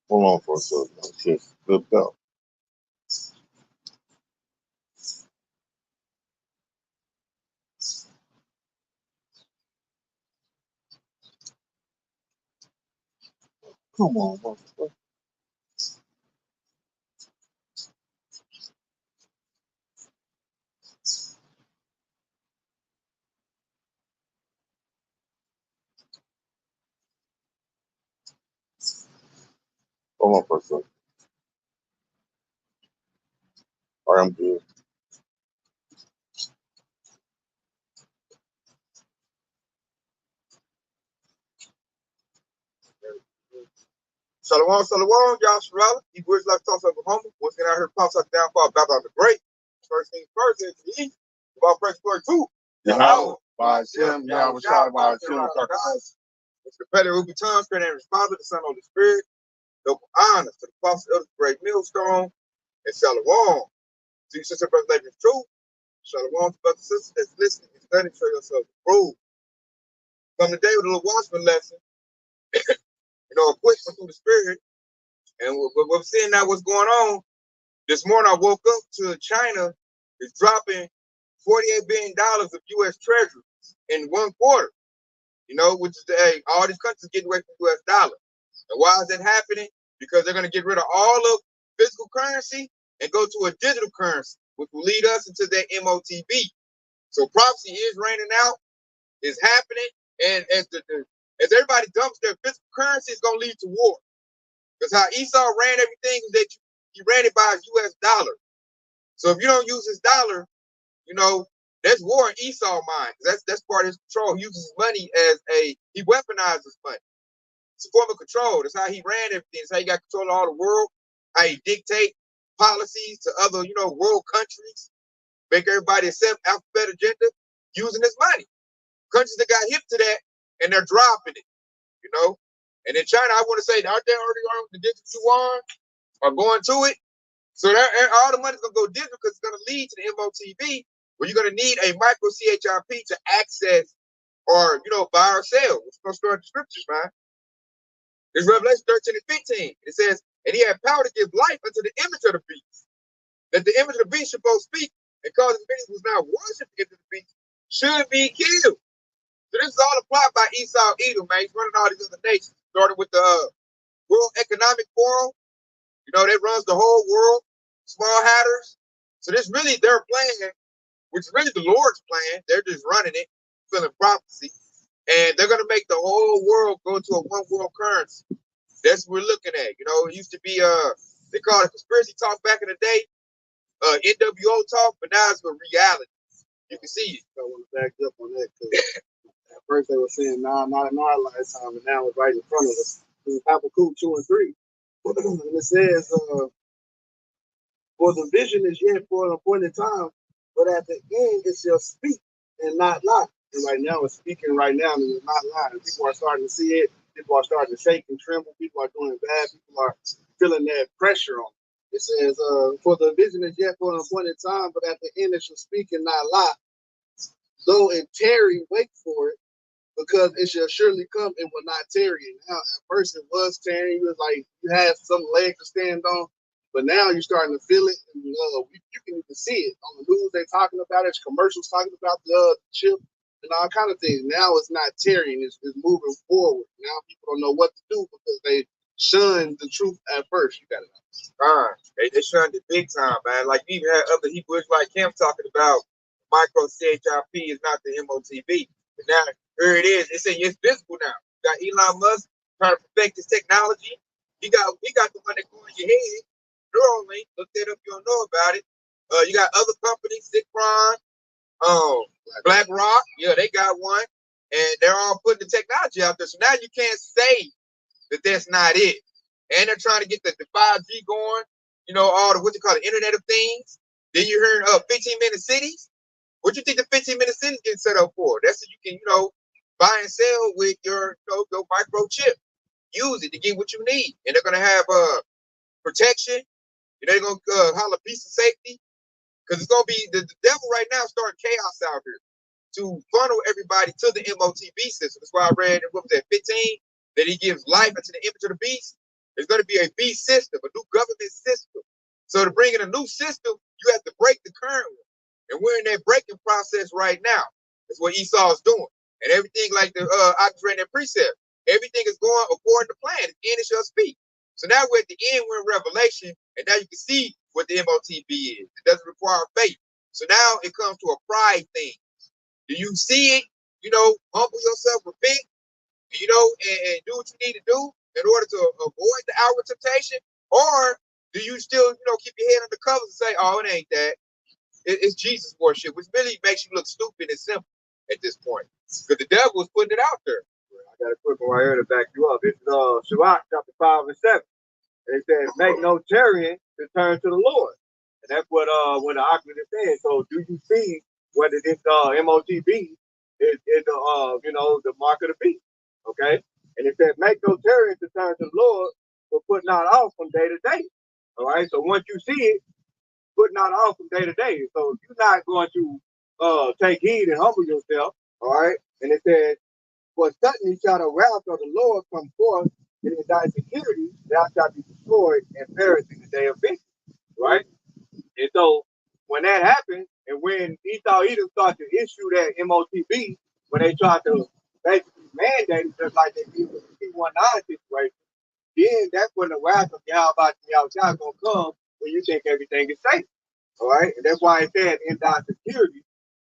Hold on for a second. Shit flipped out. Come on, motherfucker. Hold on for a second. All right, I'm good. Shalom, shalom, y'all Shalom. He words like toss Oklahoma. Once again, I heard pops out downfall, Babylon the Great. First things first, is the East. About press glory two. Yahweh, by Hashem, Yahweh, Shai, by Hashem, It's the Petty Ruby Tongue, Spirit and Father, the Son, Holy Spirit. Double honors to the Apostle of the Great Millstone. And Shalom. To you, sister, brother, legend truth. Shalom to brothers and sisters that's listening and studying, show yourself approved. Come today with a little watchman lesson. A quick one through the Spirit. And we're seeing now what's going on. This morning I woke up to China is dropping $48 billion of U.S. treasuries in 1 quarter, which is all these countries getting away from the U.S. dollar. And why is that happening? Because they're going to get rid of all of physical currency and go to a digital currency, which will lead us into that MOTB. So prophecy is raining out, is happening, and as everybody dumps their physical currency, it's going to lead to war. Because how Esau ran everything is that he ran it by his U.S. dollar. So if you don't use his dollar, that's war in Esau mind. That's part of his control. He uses his money he weaponizes money. It's a form of control. That's how he ran everything. That's how he got control of all the world. How he dictate policies to other, world countries. Make everybody accept alphabet agenda using his money. Countries that got hip to that and they're dropping it, And in China, I want to say, aren't they already on the digital yuan or going to it? So all the money's going to go digital because it's going to lead to the MOTB, where you're going to need a micro CHIP to access or, buy or sell. It's going to start the scriptures, man. It's Revelation 13 and 15. It says, and he had power to give life unto the image of the beast, that the image of the beast should both speak and cause the beast who was not worship the image of the beast should be killed. So this is all a plot by Esau Edom, man. He's running all these other nations, starting with the World Economic Forum. That runs the whole world, small hatters. So this really their plan, which is really the Lord's plan. They're just running it, fulfilling prophecy. And they're going to make the whole world go to a one world currency. That's what we're looking at. It used to be, they called it conspiracy talk back in the day, NWO talk, but now it's a reality. You can see it. I want to back up on that because at first they were saying, nah, not in our lifetime, and now it's right in front of us. It's Habakkuk 2 and 3. And it says, for the vision is yet for an appointed time, but at the end it shall speak and not lie. And right now it's speaking right now and it's not lying. People are starting to see it. People are starting to shake and tremble. People are doing bad. People are feeling that pressure on them. It says, for the vision is yet for an appointed time, but at the end it shall speak and not lie. Though it tarry, wait for it, because it shall surely come and will not tarry. And now, at first it was tarrying. It was like you had some leg to stand on, but now you're starting to feel it. And, you can even see it on the news. They're talking about it. Commercials talking about the chip and all kind of things. Now it's not tarrying. It's moving forward. Now people don't know what to do because they shunned the truth at first. You got it. They shunned it big time, man. Like you even had other Hebrew Israelite camps talking about micro CHIP is not the MOTB. But now here it is. It's saying it's visible now. You got Elon Musk trying to perfect his technology. He got the one that go in your head. Neuralink. Look that up. You don't know about it. You got other companies, Citron, BlackRock. Yeah, they got one, and they're all putting the technology out there. So now you can't say that that's not it. And they're trying to get the 5G going. All the what you call the Internet of Things. Then you heard 15-minute cities. What do you think the 15-minute cities get set up for? That's so you can, buy and sell with your, your microchip. Use it to get what you need. And they're gonna have protection. They're gonna holler peace and safety. Because it's gonna be the devil right now starting chaos out here to funnel everybody to the MOTB system. That's why I read in what was that 15 that he gives life into the image of the beast. There's going to be a beast system, a new government system. So to bring in a new system, you have to break the current one. And we're in that breaking process right now. That's what Esau is doing. And everything like the I just read that precept. Everything is going according to plan. The end it shall speak. So now we're at the end, we're in Revelation, and now you can see what the MOTB is. It doesn't require faith. So now it comes to a pride thing. Do you see it? Humble yourself, repent, and do what you need to do in order to avoid the outward temptation? Or do you still, keep your head under covers and say, oh, it ain't that. It's Jesus worship, which really makes you look stupid and simple at this point. Because the devil is putting it out there. I got a quick one right here to back you up. This is Sirach chapter 5 and 7. It says, make no tarrying to turn to the Lord. And that's what when the Oxford is saying. So do you see whether this MOTB is the mark of the beast? Okay? And it says, make no tarrying to turn to the Lord, but put not off from day to day. All right. So once you see it, put not off from day to day. So you're not going to take heed and humble yourself. All right. And it says, for suddenly shall the wrath of the Lord come forth, and in thy security thou shalt be destroyed and perish in the day of vengeance. Right? And so when that happens, and when Esau Edom started to issue that MOTB, when they tried to basically mandate it, just like they did with the T19 situation, then that's when the wrath of Yahweh is going to come when you think everything is safe. All right? And that's why it said, in thy security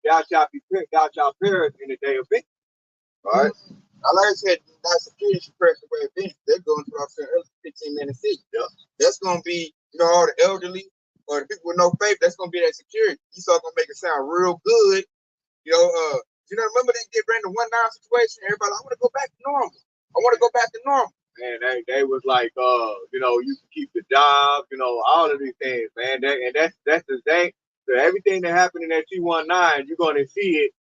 thou shalt perish in the day of vengeance. All right. Like I said, that security should press away eventually. They're going to what I said earlier, 15-minute seat. Yeah. That's going to be, all the elderly or the people with no faith. That's going to be that security. Esau going to make it sound real good. Remember they did bring the 1-9 situation. Everybody, I want to go back to normal. I want to go back to normal. Man, they was like, you can keep the job, all of these things, man. That's the thing. So everything that happened in that T19, you're going to see it.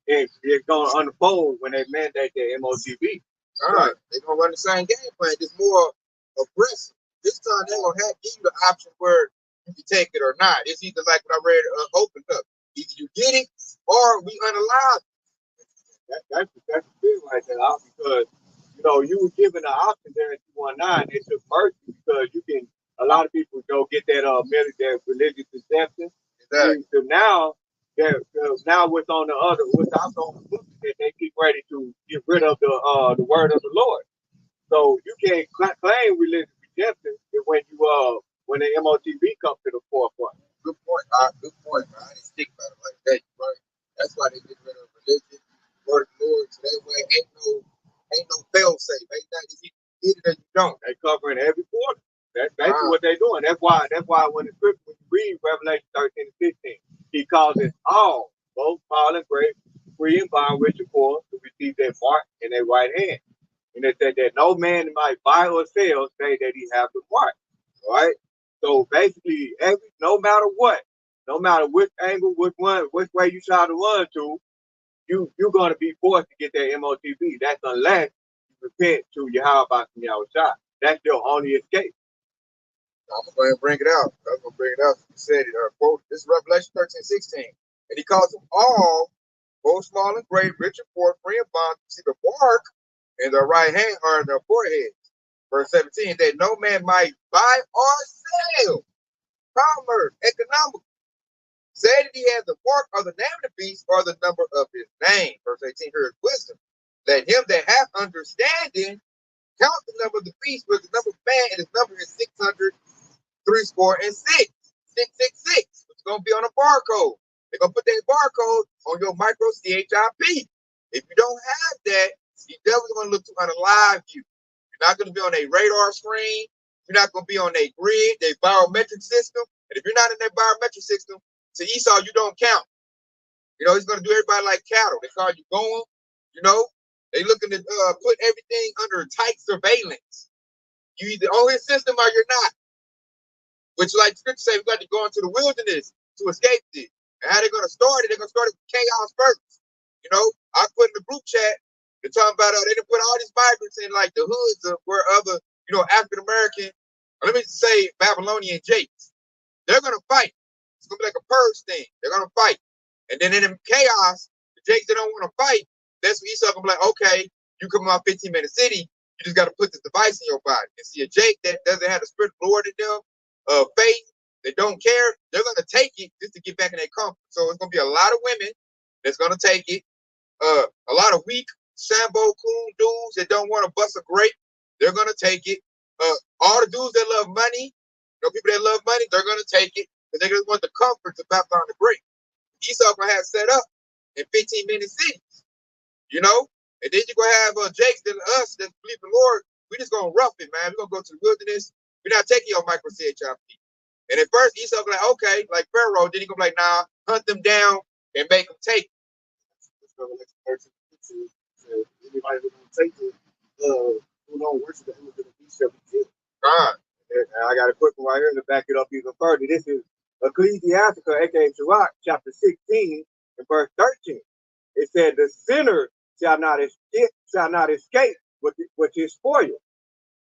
It's going to unfold when they mandate their MOTB. All right. They're going to run the same game plan, just more aggressive. This time they're going to give you the option where you can take it or not. It's either like what I read opened up. Either you get it or we unalive it. That's the thing right there, because you were given an option there in 219. It took mercy because a lot of people go get that that religious exemption. Exactly. So now what's on the book that they keep ready to get rid of the word of the Lord. So you can't claim religious exemption when the MOTB comes to the forefront. Good point. Good point. I didn't think about it like that. Right. That's why they get rid of religion, word of the Lord. So that way ain't no fail safe. Ain't that if you did it or you don't. They covering every quarter. That's basically what they're doing. That's why when the scripture, when you read Revelation 13 and 15, he calls it all, both small and great, free and bond, rich and poor, to receive their mark in their right hand. And it said that no man might buy or sell, say that he have the mark. All right. So basically, no matter what, no matter which angle, which way you try to run to, you're going to be forced to get that MOTB. That's unless you repent to Yahweh Shah. That's your only escape. I'm going to go ahead and bring it out. I'm going to bring it out. You said it, quote, this is Revelation 13:16. And he calls them all, both small and great, rich and poor, free and bond, to see the mark in their right hand or in their foreheads. Verse 17, that no man might buy or sell, commerce, economical. Say that he has the mark or the name of the beast or the number of his name. Verse 18, here is wisdom. Let him that hath understanding count the number of the beast, but the number of man, and his number is 600. 666. 666. It's going to be on a barcode. They're going to put that barcode on your micro CHIP. If you don't have that, the devil's going to look to unalive you. You're not going to be on a radar screen. You're not going to be on a grid, a biometric system. And if you're not in that biometric system, to Esau, you don't count. He's going to do everybody like cattle. They call you going. They looking to put everything under tight surveillance. You either on his system or you're not. Which, like scripture say, we got to go into the wilderness to escape this. And how they're going to start it? They're going to start it with chaos first. I put in the group chat, they're talking about they didn't put all these migrants in like the hoods of where other, African American, let me say Babylonian jakes. They're going to fight. It's going to be like a purge thing. They're going to fight. And then in the chaos, the jakes that don't want to fight, that's when Esau going to be like, okay, you come out 15-minute city, You just got to put this device in your body. And see a Jake that doesn't have the spirit of the Lord in them, faith, they don't care, they're going to take it just to get back in their comfort. So it's going to be a lot of women that's going to take it. A lot of weak, Sambo, cool dudes that don't want to bust a grape, they're going to take it. All the dudes that love money, people that love money, they're going to take it because they just want the comforts of Babylon the Great. Esau going to have set up in 15-minute cities, and then you're going to have Jakes that us that believe the Lord. We just going to rough it, man. We're going to go to the wilderness. We're not taking your micro CHIP. And at first, Esau going to be like, okay, like Pharaoh. Then he going to be like, nah, hunt them down and make them take it. Anybody who don't take it, who don't worship the image of the beast shall be killed. God. And I got a quick one right here to back it up even further. This is Ecclesiastica, aka Sirach, chapter 16, and verse 13. It said, "The sinner shall not escape with his spoil."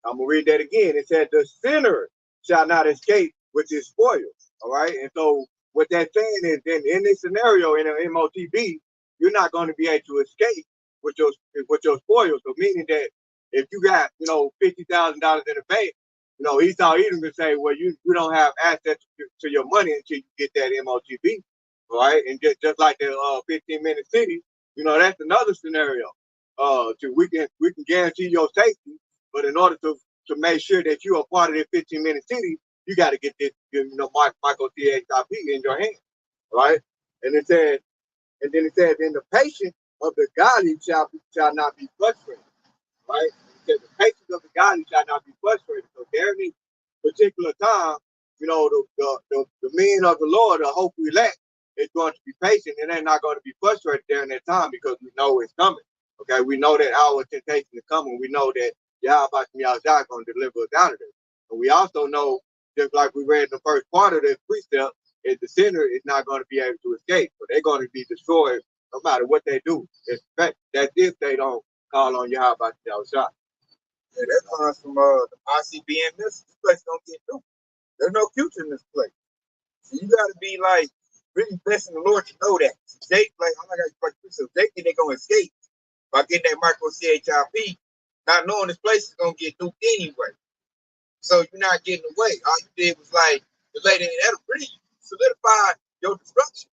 I'm gonna read that again. It said, "The sinner shall not escape with his spoil." All right, and so what that's saying is, then in this scenario in an MOTB, you're not going to be able to escape with your spoils. So meaning that if you got $50,000 in the bank, Esau Edom can say, well, you don't have access to your money until you get that MOTB, all right? And just like the 15-minute city, that's another scenario. We can guarantee your safety, but in order to make sure that you are part of that 15-minute city, you got to get this, Michael CHIP in your hand, right? And then it says, "In the patience of the godly shall not be frustrated," right? It says, "The patience of the godly shall not be frustrated." So during this particular time, the men of the Lord, the hopeful elect, is going to be patient, and they're not going to be frustrated during that time because we know it's coming. Okay, we know that our temptation is coming. We know that Yahweh is going to deliver us out of this. And we also know, just like we read in the first part of this precept, is the sinner is not going to be able to escape. So they're going to be destroyed no matter what they do. In fact, that's if they don't call on Yahweh Shah. Yeah, that comes from the ICBM. This place don't get through. There's no future in this place. So you got to be like really blessing the Lord to know that. Jake, like, oh my God, so Jake think they're going to escape by getting that micro CHIP, not knowing this place is going to get nuked anyway. So you're not getting away. All you did was like, the lady, that'll really solidify your destruction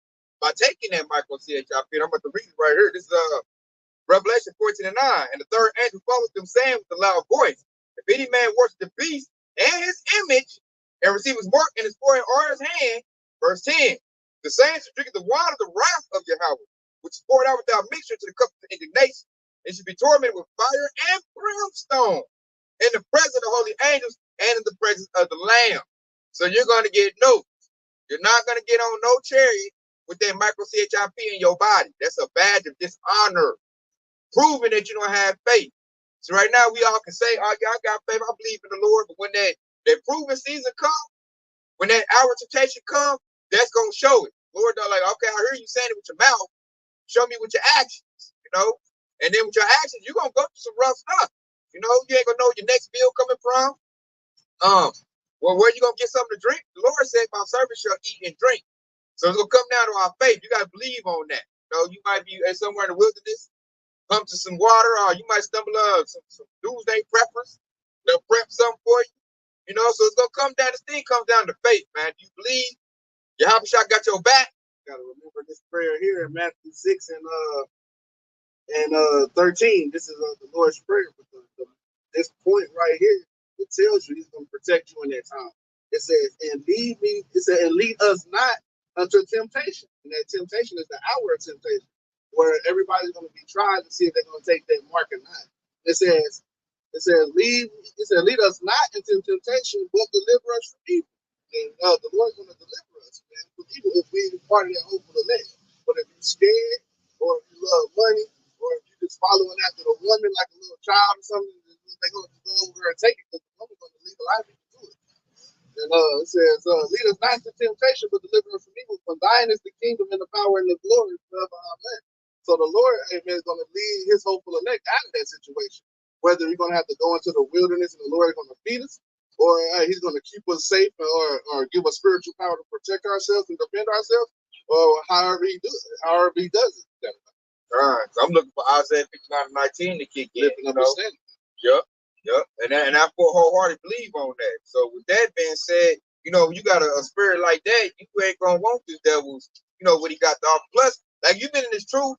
by taking that micro CHIP. I'm about to read it right here. This is Revelation 14:9. "And the third angel followed them, saying with a loud voice, If any man worship the beast and his image, and receive his mark in his forehead or his hand," verse 10, "the same shall drink the wine of the wrath of Yahweh, which is poured out without mixture to the cup of indignation, and should be tormented with fire and brimstone in the presence of the holy angels and in the presence of the Lamb." So you're going to get no. You're not going to get on no chariot with that micro CHIP in your body. That's a badge of dishonor, proving that you don't have faith. So right now we all can say, "Oh, yeah, I got faith, I believe in the Lord," but when that proving season comes, when that hour of temptation comes, that's gonna show it. Lord, they're like, "Okay, I hear you saying it with your mouth. Show me with your actions, And then with your actions, you're gonna go through some rough stuff. You ain't gonna know where your next meal coming from. Well, where you gonna get something to drink? The Lord said, "My servants shall eat and drink." So it's gonna come down to our faith. You gotta believe on that. You might be somewhere in the wilderness, come to some water, or you might stumble on some doomsday preppers. They'll prep something for you. So it's gonna come down. This thing comes down to faith, man. Do you believe Yahweh Shah got your back? Gotta remember this prayer here in Matthew 6 and 13. This is the Lord's prayer. But this point right here, it tells you He's gonna protect you in that time. It says, "And lead us not unto temptation." And that temptation is the hour of temptation, where everybody's gonna be trying to see if they're gonna take that mark or not. It says, "Lead us not into temptation, but deliver us from evil." And the Lord's going to deliver us, man, from evil if we part of that hopeful elect. But if you're scared, or if you love money, or if you're just following after the woman like a little child or something, they're going to go over there and take it because the woman's going to leave a life into it. And it says, "Lead us not into temptation, but deliver us from evil. For thine is the kingdom and the power and the glory forever. Amen." So the Lord, amen, is going to lead his hopeful elect out of that situation. Whether you're going to have to go into the wilderness and the Lord is going to feed us, or he's going to keep us safe, or give us spiritual power to protect ourselves and defend ourselves, or however he does it. All right. So I'm looking for Isaiah 59:19 to kick in. Living understanding. Yep. Yep. And I wholeheartedly believe on that. So with that being said, you know, you got a spirit like that, you ain't gonna want this devil's, you know, what he got to offer. Plus, like you've been in this truth,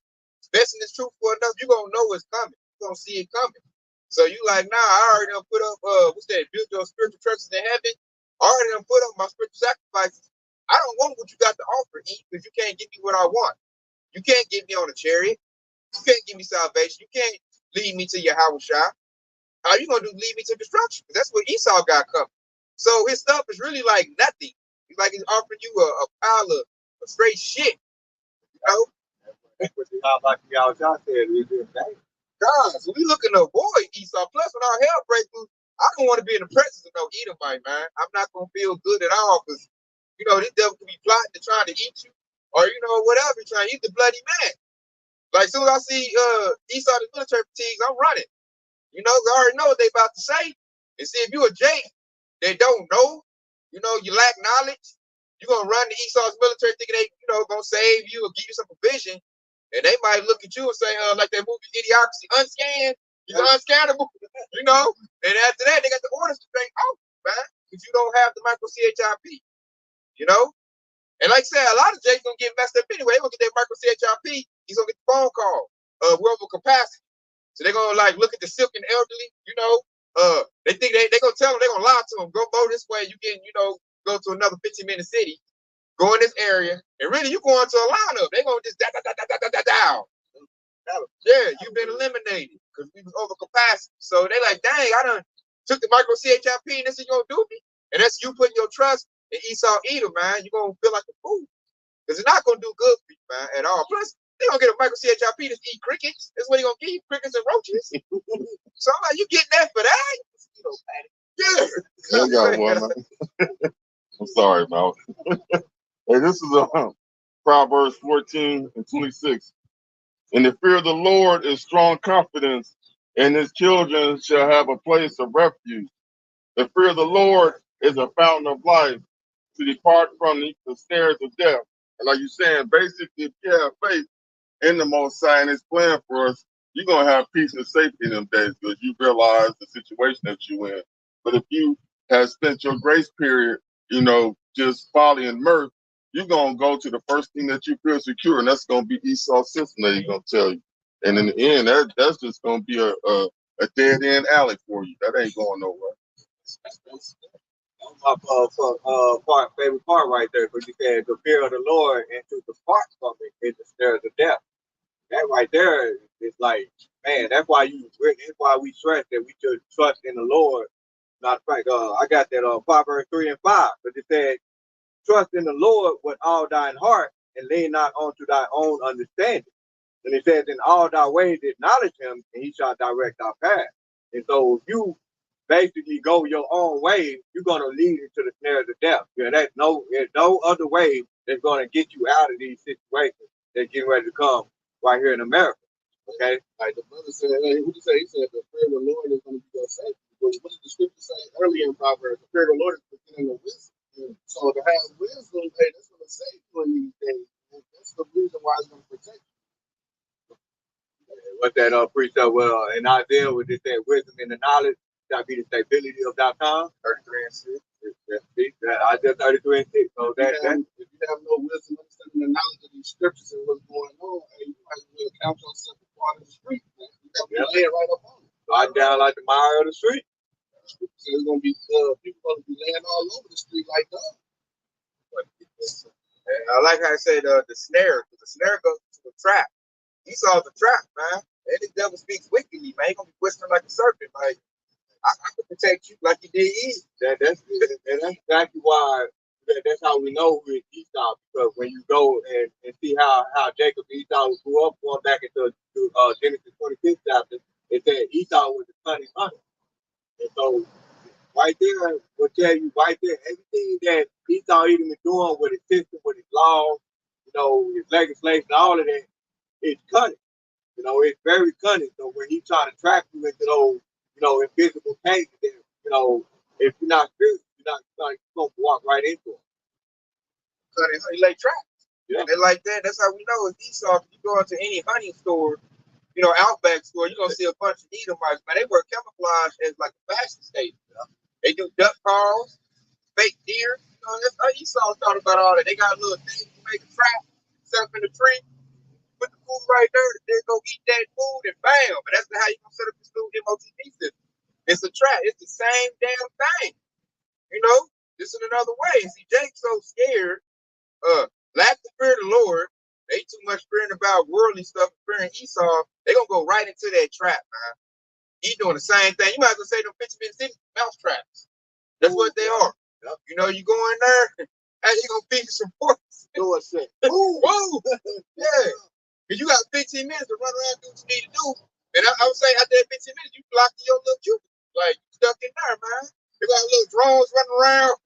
investing this truth for enough, you gonna know it's coming. You gonna see it coming. So you like, nah, I already done put up what's that, build your spiritual treasures in heaven. I already done put up my spiritual sacrifices. I don't want what you got to offer, E, because you can't give me what I want. You can't get me on a chariot. You can't give me salvation. You can't lead me to your house shop. All you gonna do is lead me to destruction. That's what Esau got coming. So his stuff is really like nothing. He's like he's offering you a pile of straight shit. You know? Like y'all said, we did that. God, so we looking to avoid Esau. Plus, when our hell breaks loose, I don't want to be in the presence of no Edomite, man. I'm not gonna feel good at all because you know this devil can be plotting to trying to eat you, or you know whatever, trying to eat the bloody man. Like as soon as I see Esau in the military fatigues, I'm running. You know, I already know what they about to say. And see, if you a Jake that don't know, you know, you lack knowledge, you're gonna run to Esau's military thinking they, you know, gonna save you or give you some provision. And they might look at you and say, like that movie Idiocracy, unscanned, he's unscannable, you know. And after that, they got the orders to say, oh, man, if you don't have the micro CHIP, you know. And like I said, a lot of Jakes gonna get messed up anyway. They're gonna get that micro CHIP, he's gonna get the phone call, whoever capacity. So they're gonna like look at the sick and elderly, you know. They think they gonna tell them, they're gonna lie to them, go this way, you can, you know, go to another 15-minute city, go in this area, and really you go into a lineup. They're gonna just down. Yeah, you've been eliminated because we was over capacity. So they like, dang, I done took the micro CHIP and this is gonna do me. And that's you putting your trust in Esau Edom, man. You're gonna feel like a fool. Because it's not gonna do good for you, man, at all. Plus, they gonna get a micro CHIP to eat crickets. That's what he gonna give you, crickets and roaches. So I'm like, you getting that for that? Yeah. I got one, man. I'm sorry, man. Hey, this is Proverbs 14:26. In the fear of the Lord is strong confidence, and his children shall have a place of refuge. The fear of the Lord is a fountain of life to depart from the snares of death. And like you're saying, basically, if you have faith in the Most High and his plan for us, you're going to have peace and safety in them days because you realize the situation that you're in. But if you have spent your grace period, you know, just folly and mirth, you're going to go to the first thing that you feel secure, and that's going to be Esau's system that he's going to tell you. And in the end, that's just going to be a dead-end alley for you. That ain't going nowhere. My favorite part right there, because you said the fear of the Lord and to depart from it is the snares of death. That right there is like, man, that's why we stress that we should trust in the Lord. Not fact, I got that Proverbs 3:5, but it said, trust in the Lord with all thine heart and lean not onto thy own understanding. And it says, in all thy ways acknowledge him, and he shall direct our path. And so if you basically go your own way, you're gonna lead into the snares of death. Yeah, there's no other way that's gonna get you out of these situations that's getting ready to come right here in America. Okay? Like the brother said, hey, what did he say? He said the fear of the Lord is going to be your safety. But what did the scripture say earlier in Proverbs? The fear of the Lord is the beginning of wisdom. So to have wisdom, hey, that's going to save you in these days. And that's the reason why it's going to protect you. What that precept in Isaiah, what they said, wisdom and the knowledge shall be the stability of thy tongue. 33:6. Isaiah 33:6. So if you have no wisdom, understanding the knowledge of these scriptures and what's going on, hey, you might as well count yourself a part of the street. Man. You got to be laying right up on it. Right down like the mire of the street. So there's going to be people going to be laying all over the street like that. And I like how I said the snare, because the snare goes to a trap. Esau's a trap, man. And the devil speaks wickedly, man. He's gonna be whistling like a serpent. Like I can protect you like you did Eve. That's exactly why. That's how we know who is Esau, because when you go and see how Jacob and Esau grew up, going back into Genesis 25th chapter, it said Esau was the cunning hunter. And so right there will tell you right there everything that Esau even been doing with his system, with his laws, you know, his legislation, all of that, it's cunning. You know, it's very cunning. So when he trying to trap you into those, you know, invisible cages, you know, if you're not spiritual, you're going to walk right into them. He lay traps. Yeah. And like that, that's how we know it's Esau. If you go into any hunting store, Outback store, you're gonna see a bunch of Edomites, man. They wear camouflage as like a fashion statement. They do duck calls, fake deer. That's how Esau thought about all that. They got a little thing to make a trap, set up in the tree, put the food right there, then go eat that food, and bam. And that's how you gonna set up this new MOTV system. It's a trap. It's the same damn thing. This is another way. See, Jake's so scared, lack the fear of the Lord. They too much fearing about worldly stuff, fearing Esau. They gonna go right into that trap, man. He doing the same thing. You might as well say them 50 city mouse traps. That's what they are. Yep. You go in there, and you gonna feed you some pork. Do a shit. Woo! Yeah. Cause you got 15 minutes to run around and do what you need to do. And I would say after that 15 minutes, you locked in your little cubicle. Like you stuck in there, man. They got little drones running around.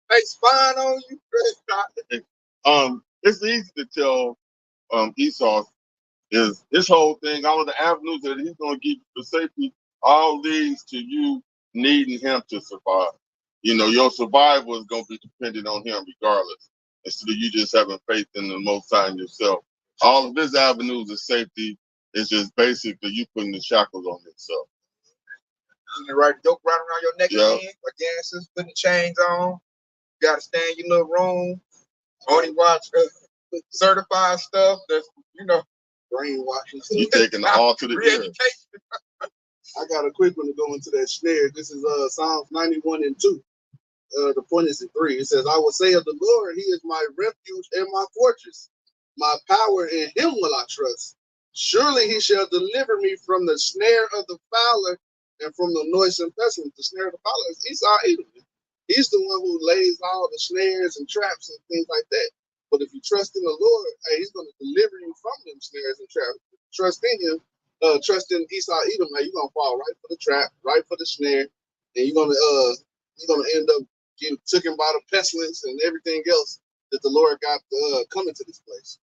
They spying on you. It's easy to tell Esau is this whole thing, all of the avenues that he's gonna give you for safety, all leads to you needing him to survive. Your survival is gonna be dependent on him regardless. Instead of you just having faith in the Most High and yourself. All of his avenues of safety is just basically you putting the shackles on yourself. Right, dope right around your neck again, like dancers, putting the chains on. You gotta stay in your little room. Only watch certified stuff that's brainwashing. You taking the all to the ear. I got a quick one to go into that snare. This is Psalms 91:2. The point is in 3. It says, I will say of the Lord, he is my refuge and my fortress. My power, in him will I trust. Surely he shall deliver me from the snare of the fowler and from the noisome pestilence. The snare of the fowler is Esau Edom. He's the one who lays all the snares and traps and things like that. But if you trust in the Lord, hey, he's going to deliver you from them snares and traps. Trust in him. Trust in Esau Edom. Hey, you're going to fall right for the trap, right for the snare, and you're going to end up getting taken by the pestilence and everything else that the Lord got coming to this place.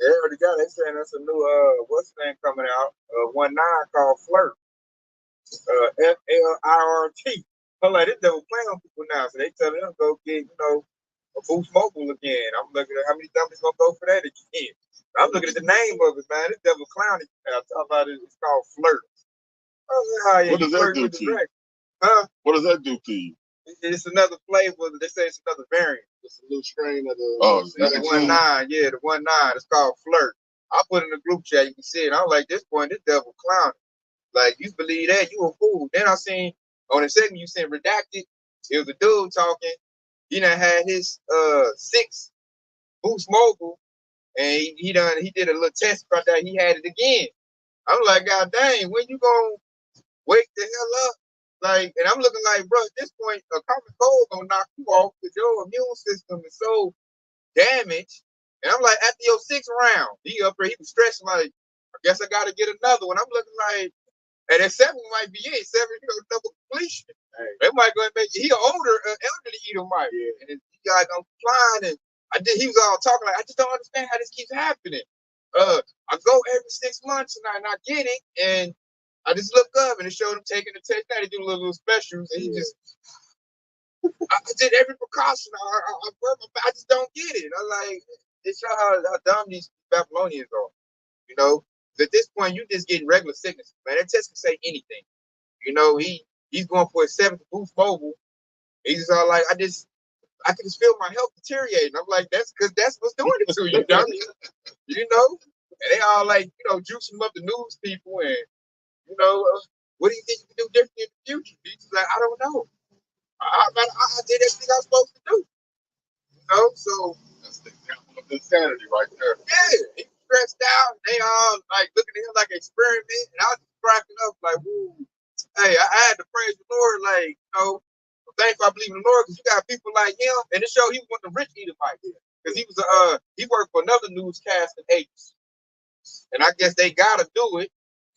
They already got it. They saying that's a new what's the name coming out? 1.9 called Flirt. FLIRT. I'm like, this devil playing on people now, so they telling them to go get, a Boost Mobile again. I'm looking at how many dummies gonna go for that again. I'm looking at the name of it, man. This devil clowning. I talk about it. It's called Flirt. What does that do to you? Huh? What does that do to you? It's another flavor. They say it's another variant. It's a new strain of the. The 1.9. Yeah, the 1.9. It's called Flirt. I put in the group chat. You can see it. I'm like, this point, this devil clowning. Like, you believe that, you a fool. Then I seen on the second you sent redacted. It was a dude talking. He done had his 6 Boost Mobile, and he did a little test about that. He had it again. I'm like, God dang, when you gonna wake the hell up? Like, and I'm looking like, bro, at this point, a common cold gonna knock you off because your immune system is so damaged. And I'm like, after your 6th round, he up there, he was stressing like, I guess I gotta get another one. I'm looking like, and that 7 might be it. 7, double completion. Hey. They might go and make it. He an older, elderly Edomite. Yeah. And he like, I'm flying, and he was all talking like, I just don't understand how this keeps happening. I go every 6 months and I get it, and I just look up and it showed him taking the test. Now they do little specials, and he just, I did every precaution. I just don't get it. I'm like, it shows how dumb these Babylonians are. At this point, you just getting regular sickness, man. That test can say anything. He's going for a 7th Boost Mobile. He's just all like, I can just feel my health deteriorating. I'm like, that's because that's what's doing it to you, dummy. And they all like, juicing up the news people and, what do you think you can do differently in the future? He's like, I don't know. I did everything I was supposed to do. So that's the example of insanity right there. Yeah, he stressed out. They all like looking at him like an experiment, and I was just cracking up like, "Woo!" Hey, I had to praise the Lord, like I'm thankful I believe in the Lord because you got people like him. And it showed he was one of the rich Edomite because he was he worked for another newscast in Hedges, and I guess they gotta do it.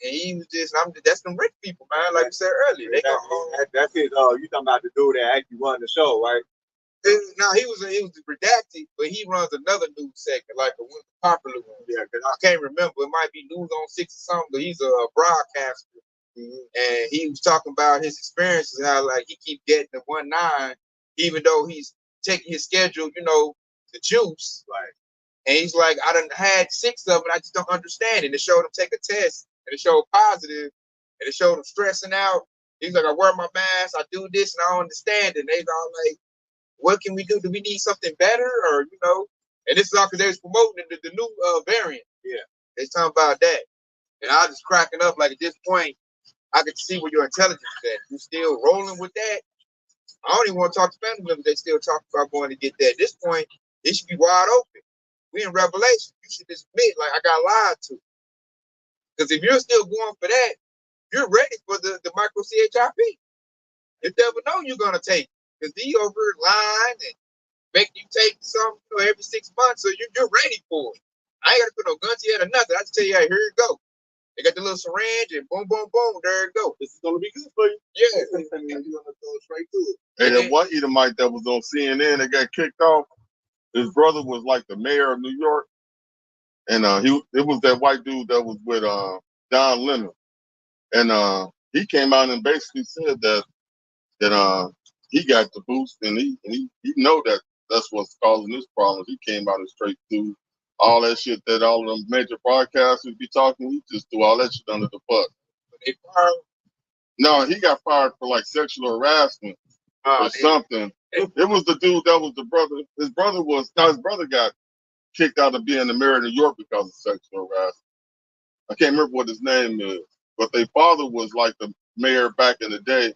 And he was just, that's them rich people, man. Like you said earlier, that's it. You talking about the dude that actually run the show, right? No, he was redacted, but he runs another news segment, like a popular one. Yeah, because I can't remember. It might be News on 6 or something, but he's a broadcaster. And he was talking about his experiences, how like he keep getting the 1.9, even though he's taking his schedule, the juice. Right. And he's like, I done had 6 of them, I just don't understand it. And it showed him take a test, and it showed positive, and it showed him stressing out. He's like, I wear my mask, I do this, and I don't understand it. And they all like, what can we do? Do we need something better? Or, you know, and this is all because they was promoting the new variant. Yeah. They talking about that. And I was just cracking up, like at this point, I could see where your intelligence is at. You still rolling with that? I don't even want to talk to family members. They still talk about going to get that. At this point, it should be wide open. We in Revelation. You should just admit, like, I got lied to. Because if you're still going for that, you're ready for the micro CHIP. The devil know you're going to take it. Because he over lying and make you take something, you know, every 6 months, so you're ready for it. I ain't got to put no guns yet or nothing. I just tell you, hey, here you go. They got the little syringe and boom, boom, boom. There it go. This is gonna be good for you. Yeah. You're gonna go straight to it. Hey, that one Edomite that was on CNN that got kicked off, his brother was like the mayor of New York. And it was that white dude that was with Don Lemon. And he came out and basically said that he got the boost, and he know that that's what's causing this problem. He came out and straight through all that shit that all them major broadcasters be talking. He just threw all that shit under the bus. They fired. No, he got fired for like sexual harassment or something. It was the dude that was the brother. His brother got kicked out of being the mayor of New York because of sexual harassment. I can't remember what his name is, but their father was like the mayor back in the day.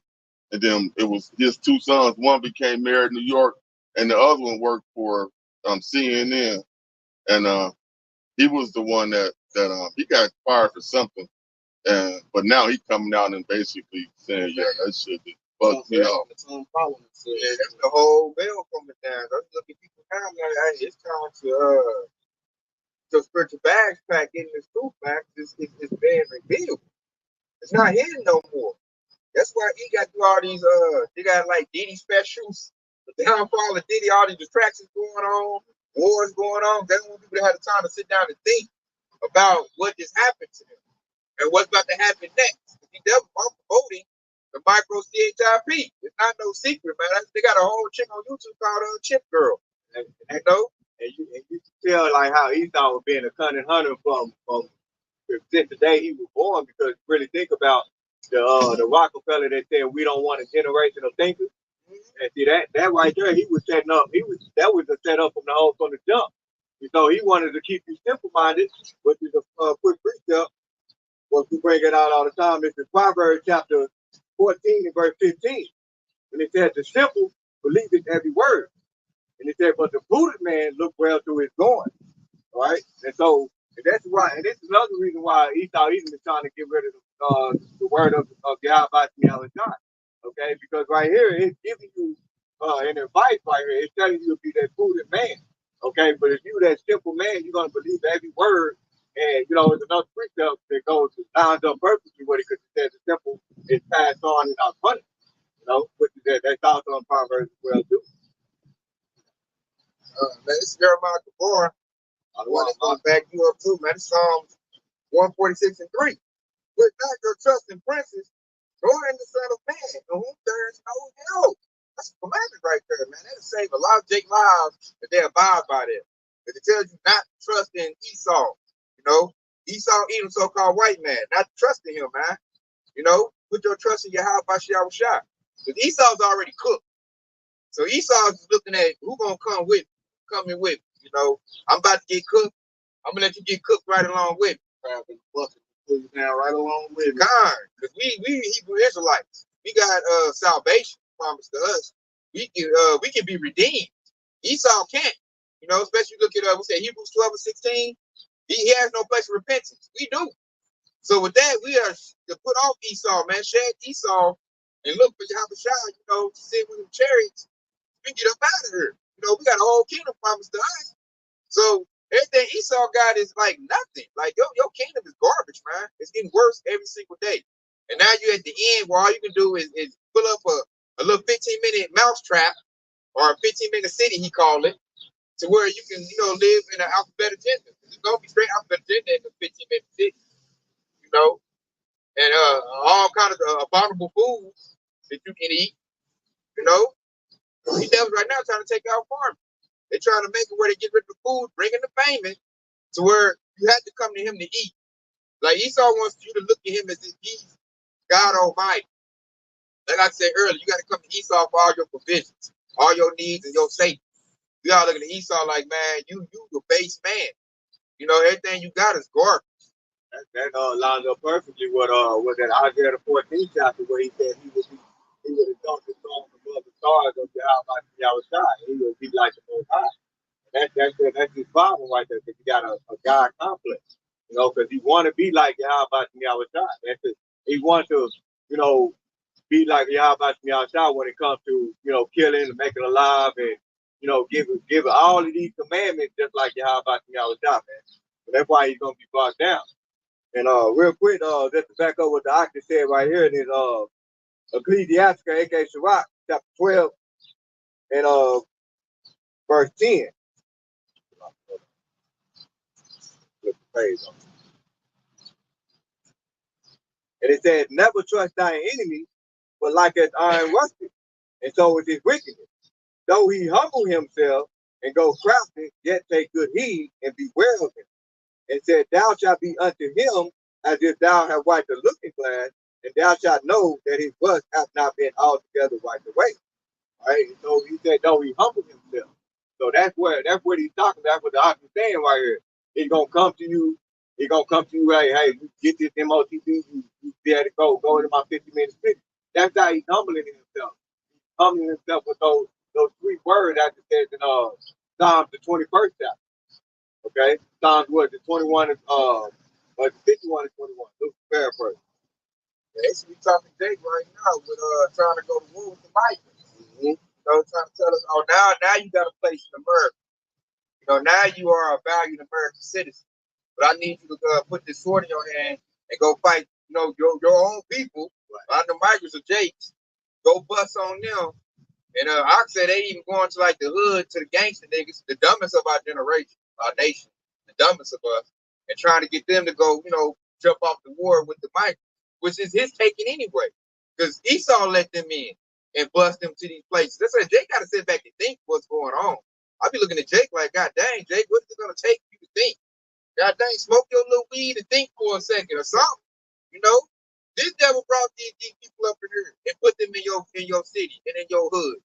And then it was his 2 sons. One became mayor of New York, and the other one worked for CNN. And he was the one that he got fired for something. But now he coming out and basically saying, yeah, that shit just bugs me out. Yeah, that's the whole bell coming down. I'm looking at people now, like, hey, it's time to spiritual bags pack in this truth back. It's being revealed. It's not hidden no more. That's why he got through all these they got like Diddy specials, the downfall of Diddy, all these distractions going on, wars going on. They don't want people to have the time to sit down and think about what just happened to them and what's about to happen next. He definitely promoting the micro CHIP. It's not no secret, man. They got a whole chick on YouTube called Chip Girl. And you know, and you can tell like how Esau was being a cunning hunter from since the day he was born, because really think about the Rockefeller that said we don't want a generation of thinkers. And see that right there, he was setting up. That was a setup from the jump. And so he wanted to keep you simple minded, which is a quick precept. What we bring it out all the time. It's in Proverbs chapter 14 and verse 15. And it said the simple believe in every word. And it said, but the prudent man look well through his going. All right. And so that's why, and this is another reason why Esau even is trying to get rid of the word of Yahweh God. Okay, because right here it's giving you an advice right here. It's telling you to be that prudent man. Okay, but if you that simple man, you're gonna believe every word. And you know, it's another precept that goes lines up perfectly with it, because it says the simple is passed on and not punished. You know, which is that's also in Proverbs as well too. man, this is Jeremiah Kabor. I want to back you up too, man. It's Psalms 146 and 3. Put not your trust in princes, nor in the Son of Man, in whom there is no help. That's a commandment right there, man. That'll save a lot of Jake lives if they abide by that. But it tells you not to trust in Esau. You know, Esau, even so-called white man, not trusting him, man. You know, put your trust in Yahweh by Yahweh Shah. Because Esau's already cooked. So Esau's just looking at who gonna come in with me. You know, I'm about to get cooked. I'm gonna let you get cooked right along with me. Now, right along with it. God, because we Hebrew Israelites, we got salvation promised to us. We can be redeemed. Esau can't. You know, especially look at we say Hebrews 12 and 16. He has no place of repentance. We do. So with that, we are to put off Esau, man. Shed Esau and look for Yahweh Shah, you know, to sit with the chariots. We get up out of here. You know, we got a whole kingdom promised to us. So everything Esau got is like nothing. Like your kingdom is garbage, man. It's getting worse every single day. And now you're at the end where all you can do is pull up a little 15-minute mousetrap or a 15-minute city, he called it, to where you can, you know, live in an alphabet agenda. It's gonna be straight alphabet agenda in the 15-minute city, you know, and all kind of abominable foods that you can eat, you know. He devils right now trying to take out farming. They're trying to make it where they get rid of the food, bringing the payment to where you had to come to him to eat. Like Esau wants you to look at him as if he's God Almighty. Like I said earlier, you got to come to Esau for all your provisions, all your needs, and your safety. We all looking at Esau like, man, you a base man. You know, everything you got is garbage. That lines up perfectly with that Isaiah the 14th chapter where he said he would exalt his throne above the stars of Yahweh. He will be like the Most High. That's his problem right there, because he got a God complex, you know, because he want to be like Yahweh. He wants to, you know, be like Yahweh when it comes to, you know, killing and making alive and, you know, give all of these commandments just like Yahweh, man. So that's why he's gonna be brought down. And real quick, just to back up what the octave said right here, it is Ecclesiastes, aka Sirach, chapter 12, and verse 10. Flip the page on. And it says, never trust thine enemy, but like as iron rusted, and so is his wickedness. Though he humble himself and go crafty, yet take good heed and beware of him. And said, thou shalt be unto him as if thou had wiped a looking glass, and thou shalt know that his rust hath not been altogether wiped away. Right? And so he said, though he humbled himself. So that's what he's talking about, what the author is saying right here. He's gonna come to you, hey, you get this MOTP, you be able to go into my 50-minute speech. That's how he's humbling himself. He's humbling himself with those 3 words as it says in Psalms the 21st chapter. Okay? Psalms what, the 21 and 51 and 21. Luke paraphrase. Yeah, we talking Jake right now with trying to go to war with the migrants. You know, trying to tell us, oh, now you got a place in America. You know, now you are a valued American citizen. But I need you to put this sword in your hand and go fight, you know, your own people. Right. The migrants are Jakes. Go bust on them. And I said they even going to like the hood, to the gangster niggas, the dumbest of our generation, our nation, the dumbest of us, and trying to get them to go, you know, jump off the war with the migrants, which is his taking anyway. Because Esau let them in and bust them to these places. That's why Jake got to sit back and think what's going on. I be looking at Jake like, God dang, Jake, what is it going to take you to think? God dang, smoke your little weed and think for a second or something. You know, this devil brought these people up in here and put them in your city and in your hood.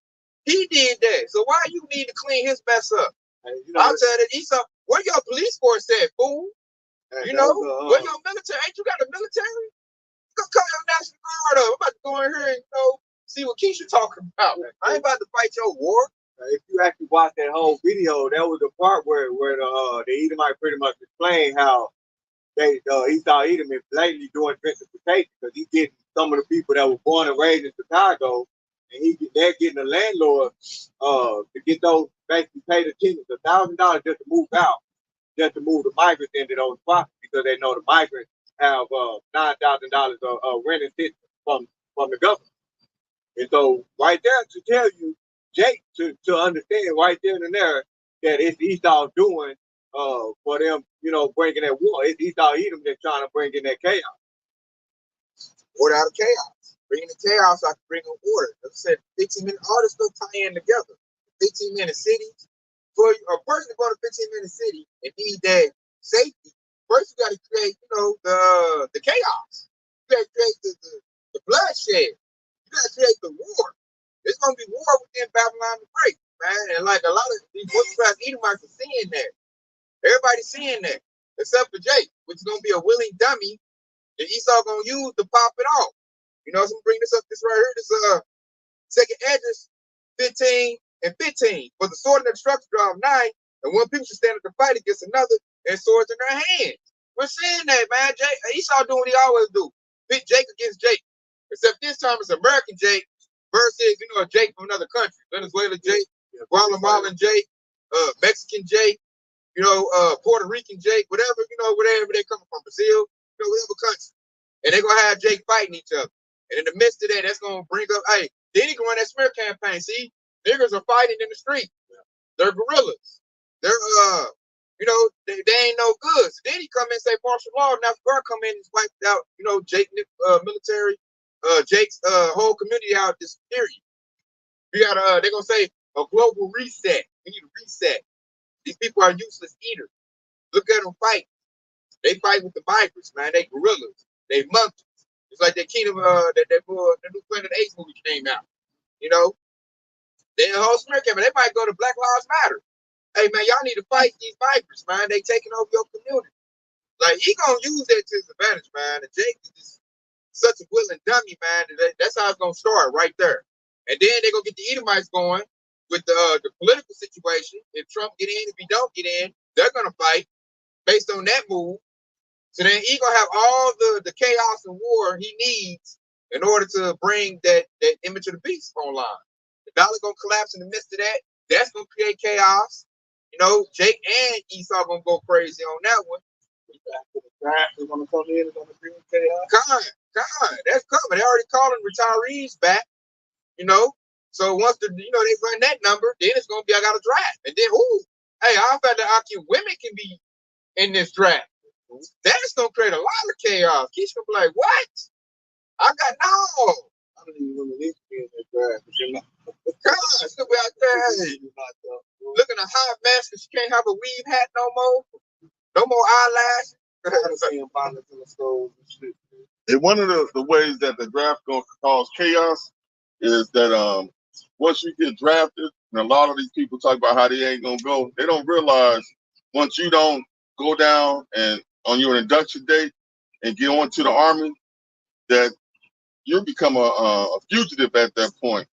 He did that. So why you need to clean his mess up? Hey, you know, I'll tell you, Esau, where your police force at, fool? Hey, you know, where your military? Ain't you got a military? Go call your National Guard up. I'm about to go in here and, you know, see what Keisha talking about. I ain't about to fight your war. If you actually watch that whole video, that was the part where the Edomite pretty much explained how Esau Edom is blatantly doing gentrification, because he's getting some of the people that were born and raised in Chicago, and they're getting a landlord to get those, basically pay the tenants $1,000 just to move out, just to move the migrants into those properties, because they know the migrants have $9,000 of rent assistance from the government. And so right there to tell you, Jake, to understand right there and there that it's Esau doing for them, you know, bringing that war. It's Esau Edom that's trying to bring in that chaos. Order out of chaos. Bringing the chaos, I can bring in order. As I said, 15-minute, all this stuff tie in together. 15-minute cities. For a person to go to 15-minute city and need that safety, first you got to create, you know, the chaos. You got to create the bloodshed. You got to create the war. There's going to be war within Babylon the Great, man. And like a lot of these working-class Edomites are seeing that. Everybody's seeing that, except for Jake, which is going to be a willing dummy that Esau going to use to pop it off. You know, so I'm bringing this up, this right here, this second Hedges 15 and 15. For the sword and the destruction draw 9, and one people should stand up to fight against another, and swords in their hands. We're seeing that, man. Esau doing what he always do. Pit Jake against Jake. Except this time it's American Jake versus, you know, a Jake from another country. Venezuela Jake, Guatemalan Jake, Mexican Jake, you know, Puerto Rican Jake, whatever, you know, whatever they coming from, Brazil, you know, whatever country. And they're going to have Jake fighting each other. And in the midst of that, that's going to bring up, hey, then he can run that smear campaign. See, niggers are fighting in the street. They're guerrillas. They're, you know, they ain't no good. So then he come in and say martial law. Now, Guard come in and wiped out, you know, Jake military, Jake's whole community out this period. You got they're going to say a global reset. We need a reset. These people are useless eaters. Look at them fight. They fight with the vipers, man. They gorillas. They monkeys. It's like that Kingdom, the new Planet of the Apes movie came out. You know, they the whole smear campaign. They might go to Black Lives Matter. Hey man, y'all need to fight these vipers, man. They taking over your community. Like he gonna use that to his advantage, man. And Jake is just such a willing dummy, man. That's how it's gonna start right there. And then they gonna get the Edomites going with the political situation. If Trump get in, if he don't get in, they're gonna fight based on that move. So then he gonna have all the chaos and war he needs in order to bring that image of the beast online. The dollar gonna collapse in the midst of that. That's gonna create chaos. You know, Jake and Esau gonna go crazy on that one. They're gonna come in and gonna bring chaos. God, that's coming. They already calling retirees back. You know, so once they run that number, then it's gonna be I got a draft, and then hey, I found that IQ women can be in this draft. That's gonna create a lot of chaos. Keisha gonna be like, what? I don't even remember these to be in that draft. God, she'll be out there looking a hot mess because she can't have a weave hat no more. No more eyelashes. And one of the ways that the draft gonna cause chaos is that once you get drafted, and a lot of these people talk about how they ain't gonna go, they don't realize once you don't go down and on your induction date and get on to the army, that you become a fugitive at that point.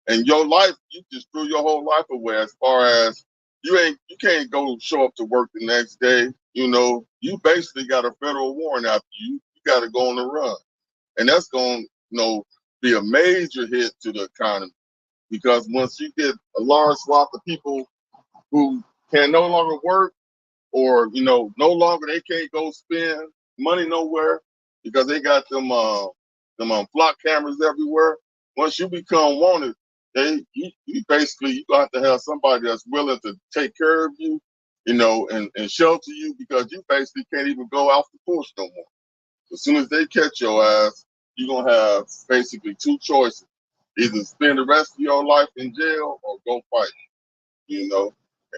And your life, you just threw your whole life away as far as you can't go show up to work the next day. You know, you basically got a federal warrant after you. You got to go on the run. And that's going to, be a major hit to the economy, because once you get a large swath of people who can no longer work, or no longer they can't go spend money nowhere because they got them flock cameras everywhere. Once you become wanted, you got to have somebody that's willing to take care of you, and shelter you, because you basically can't even go out the porch no more. As soon as they catch your ass, you're gonna have basically two choices: either spend the rest of your life in jail or go fight. And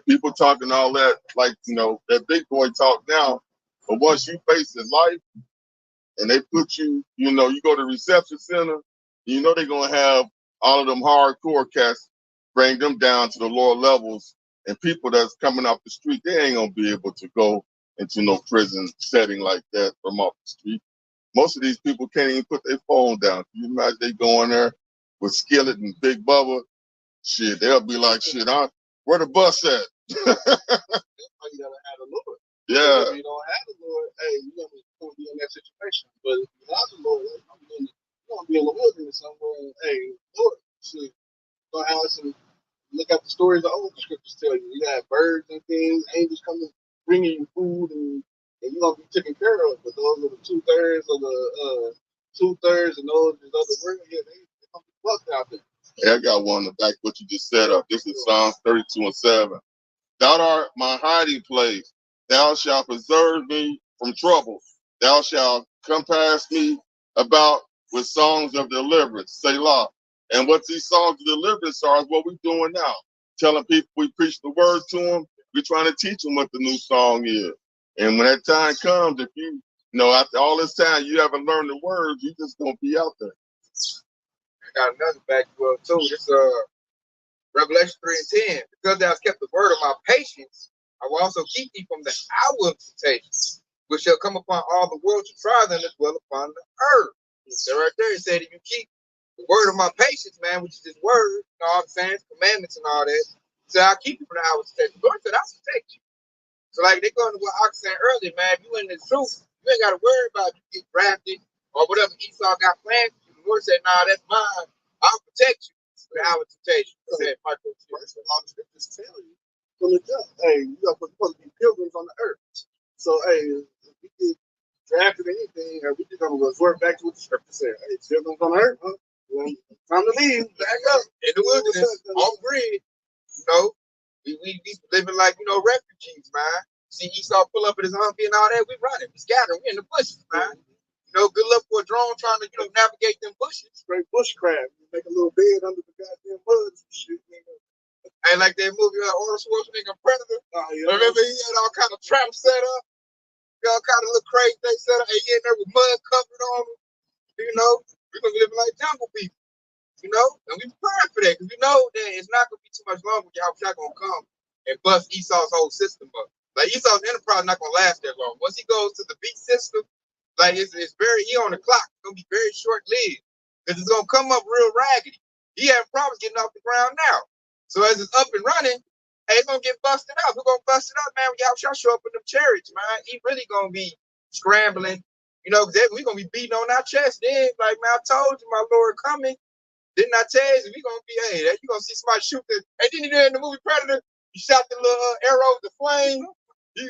people talking all that, like, that big boy talk now. But once you face in life and they put you, you go to the reception center, they're going to have all of them hardcore cats, bring them down to the lower levels. And people that's coming off the street, they ain't going to be able to go into no prison setting like that from off the street. Most of these people can't even put their phone down. Can you imagine they go in there with Skillet and Big Bubba? Shit, they'll be like, shit, where the bus at? That's why you gotta have the Lord. Yeah. If you don't have the Lord, hey, you're gonna be in that situation. But if you have the Lord, you're gonna be in the wilderness somewhere. And, hey, Lord, shit, you're gonna have some. Look at the stories the old scriptures tell you. You have birds and things, angels coming, bringing you food, and you're gonna be taken care of. But those are the 2/3 of the 2/3, and those other words, yeah, they gonna be fucked out there. Hey, I got one to back what you just said up. This is Psalms 32:7. Thou art my hiding place. Thou shalt preserve me from trouble. Thou shalt compass me about with songs of deliverance. Selah. And what these songs of deliverance are is what we're doing now. Telling people, we preach the word to them. We're trying to teach them what the new song is. And when that time comes, if after all this time you haven't learned the words, you just gonna be out there. I got another back too. This Revelation 3:10. Because thou hast kept the word of my patience, I will also keep thee from the hour of temptation, which shall come upon all the world to try them that dwell upon the earth. So right there, it said, if you keep the word of my patience, man, which is his word, all the sayings, commandments, and all that, so I'll keep you from the hour of temptation. Lord said, I'll protect you. So like they going to what I was saying earlier, man, if you in the truth, you ain't got to worry about if you get drafted or whatever Esau got planned for you. The Lord said, nah, that's mine. I'll protect you from the hour of temptation. Said Michael. First of all, the scriptures tell you from the jump, hey, you're supposed to be pilgrims on the earth. So, hey, if we get drafted anything, we just gonna resort back to what the scripture said. Hey, pilgrims on the earth, huh? Well, time to leave. Back up in the wilderness, on grid. We living like refugees, man. See Esau pull up at his Humvee and all that. We running, we scattering, we in the bushes, man. Good luck for a drone trying to navigate them bushes. Straight bushcraft. You make a little bed under the goddamn mud and shit. Hey, like that movie, Arnold Schwarzenegger Predator. Oh, yeah. Remember, he had all kind of traps set up, all kind of little crazy things set up, and he in there with mud covered on him. You know, we're gonna be living like jungle people. You know, and we preparing for that because we know that it's not gonna be too much longer. Y'all gonna come and bust Esau's whole system up. Like Esau's enterprise not gonna last that long. Once he goes to the beast system, like it's very he on the clock. It's gonna be very short lived because it's gonna come up real raggedy. He having problems getting off the ground now. So as it's up and running, hey, it's gonna get busted up. We're gonna bust it up, man. When y'all show up in them chariots, man. He really gonna be scrambling, you know, because we're gonna be beating on our chest then. Like, man, I told you my Lord coming. Didn't I tell you? We gonna be, hey, you gonna see somebody shoot the. Hey, didn't you do in the movie Predator? You shot the little arrow, the flame. You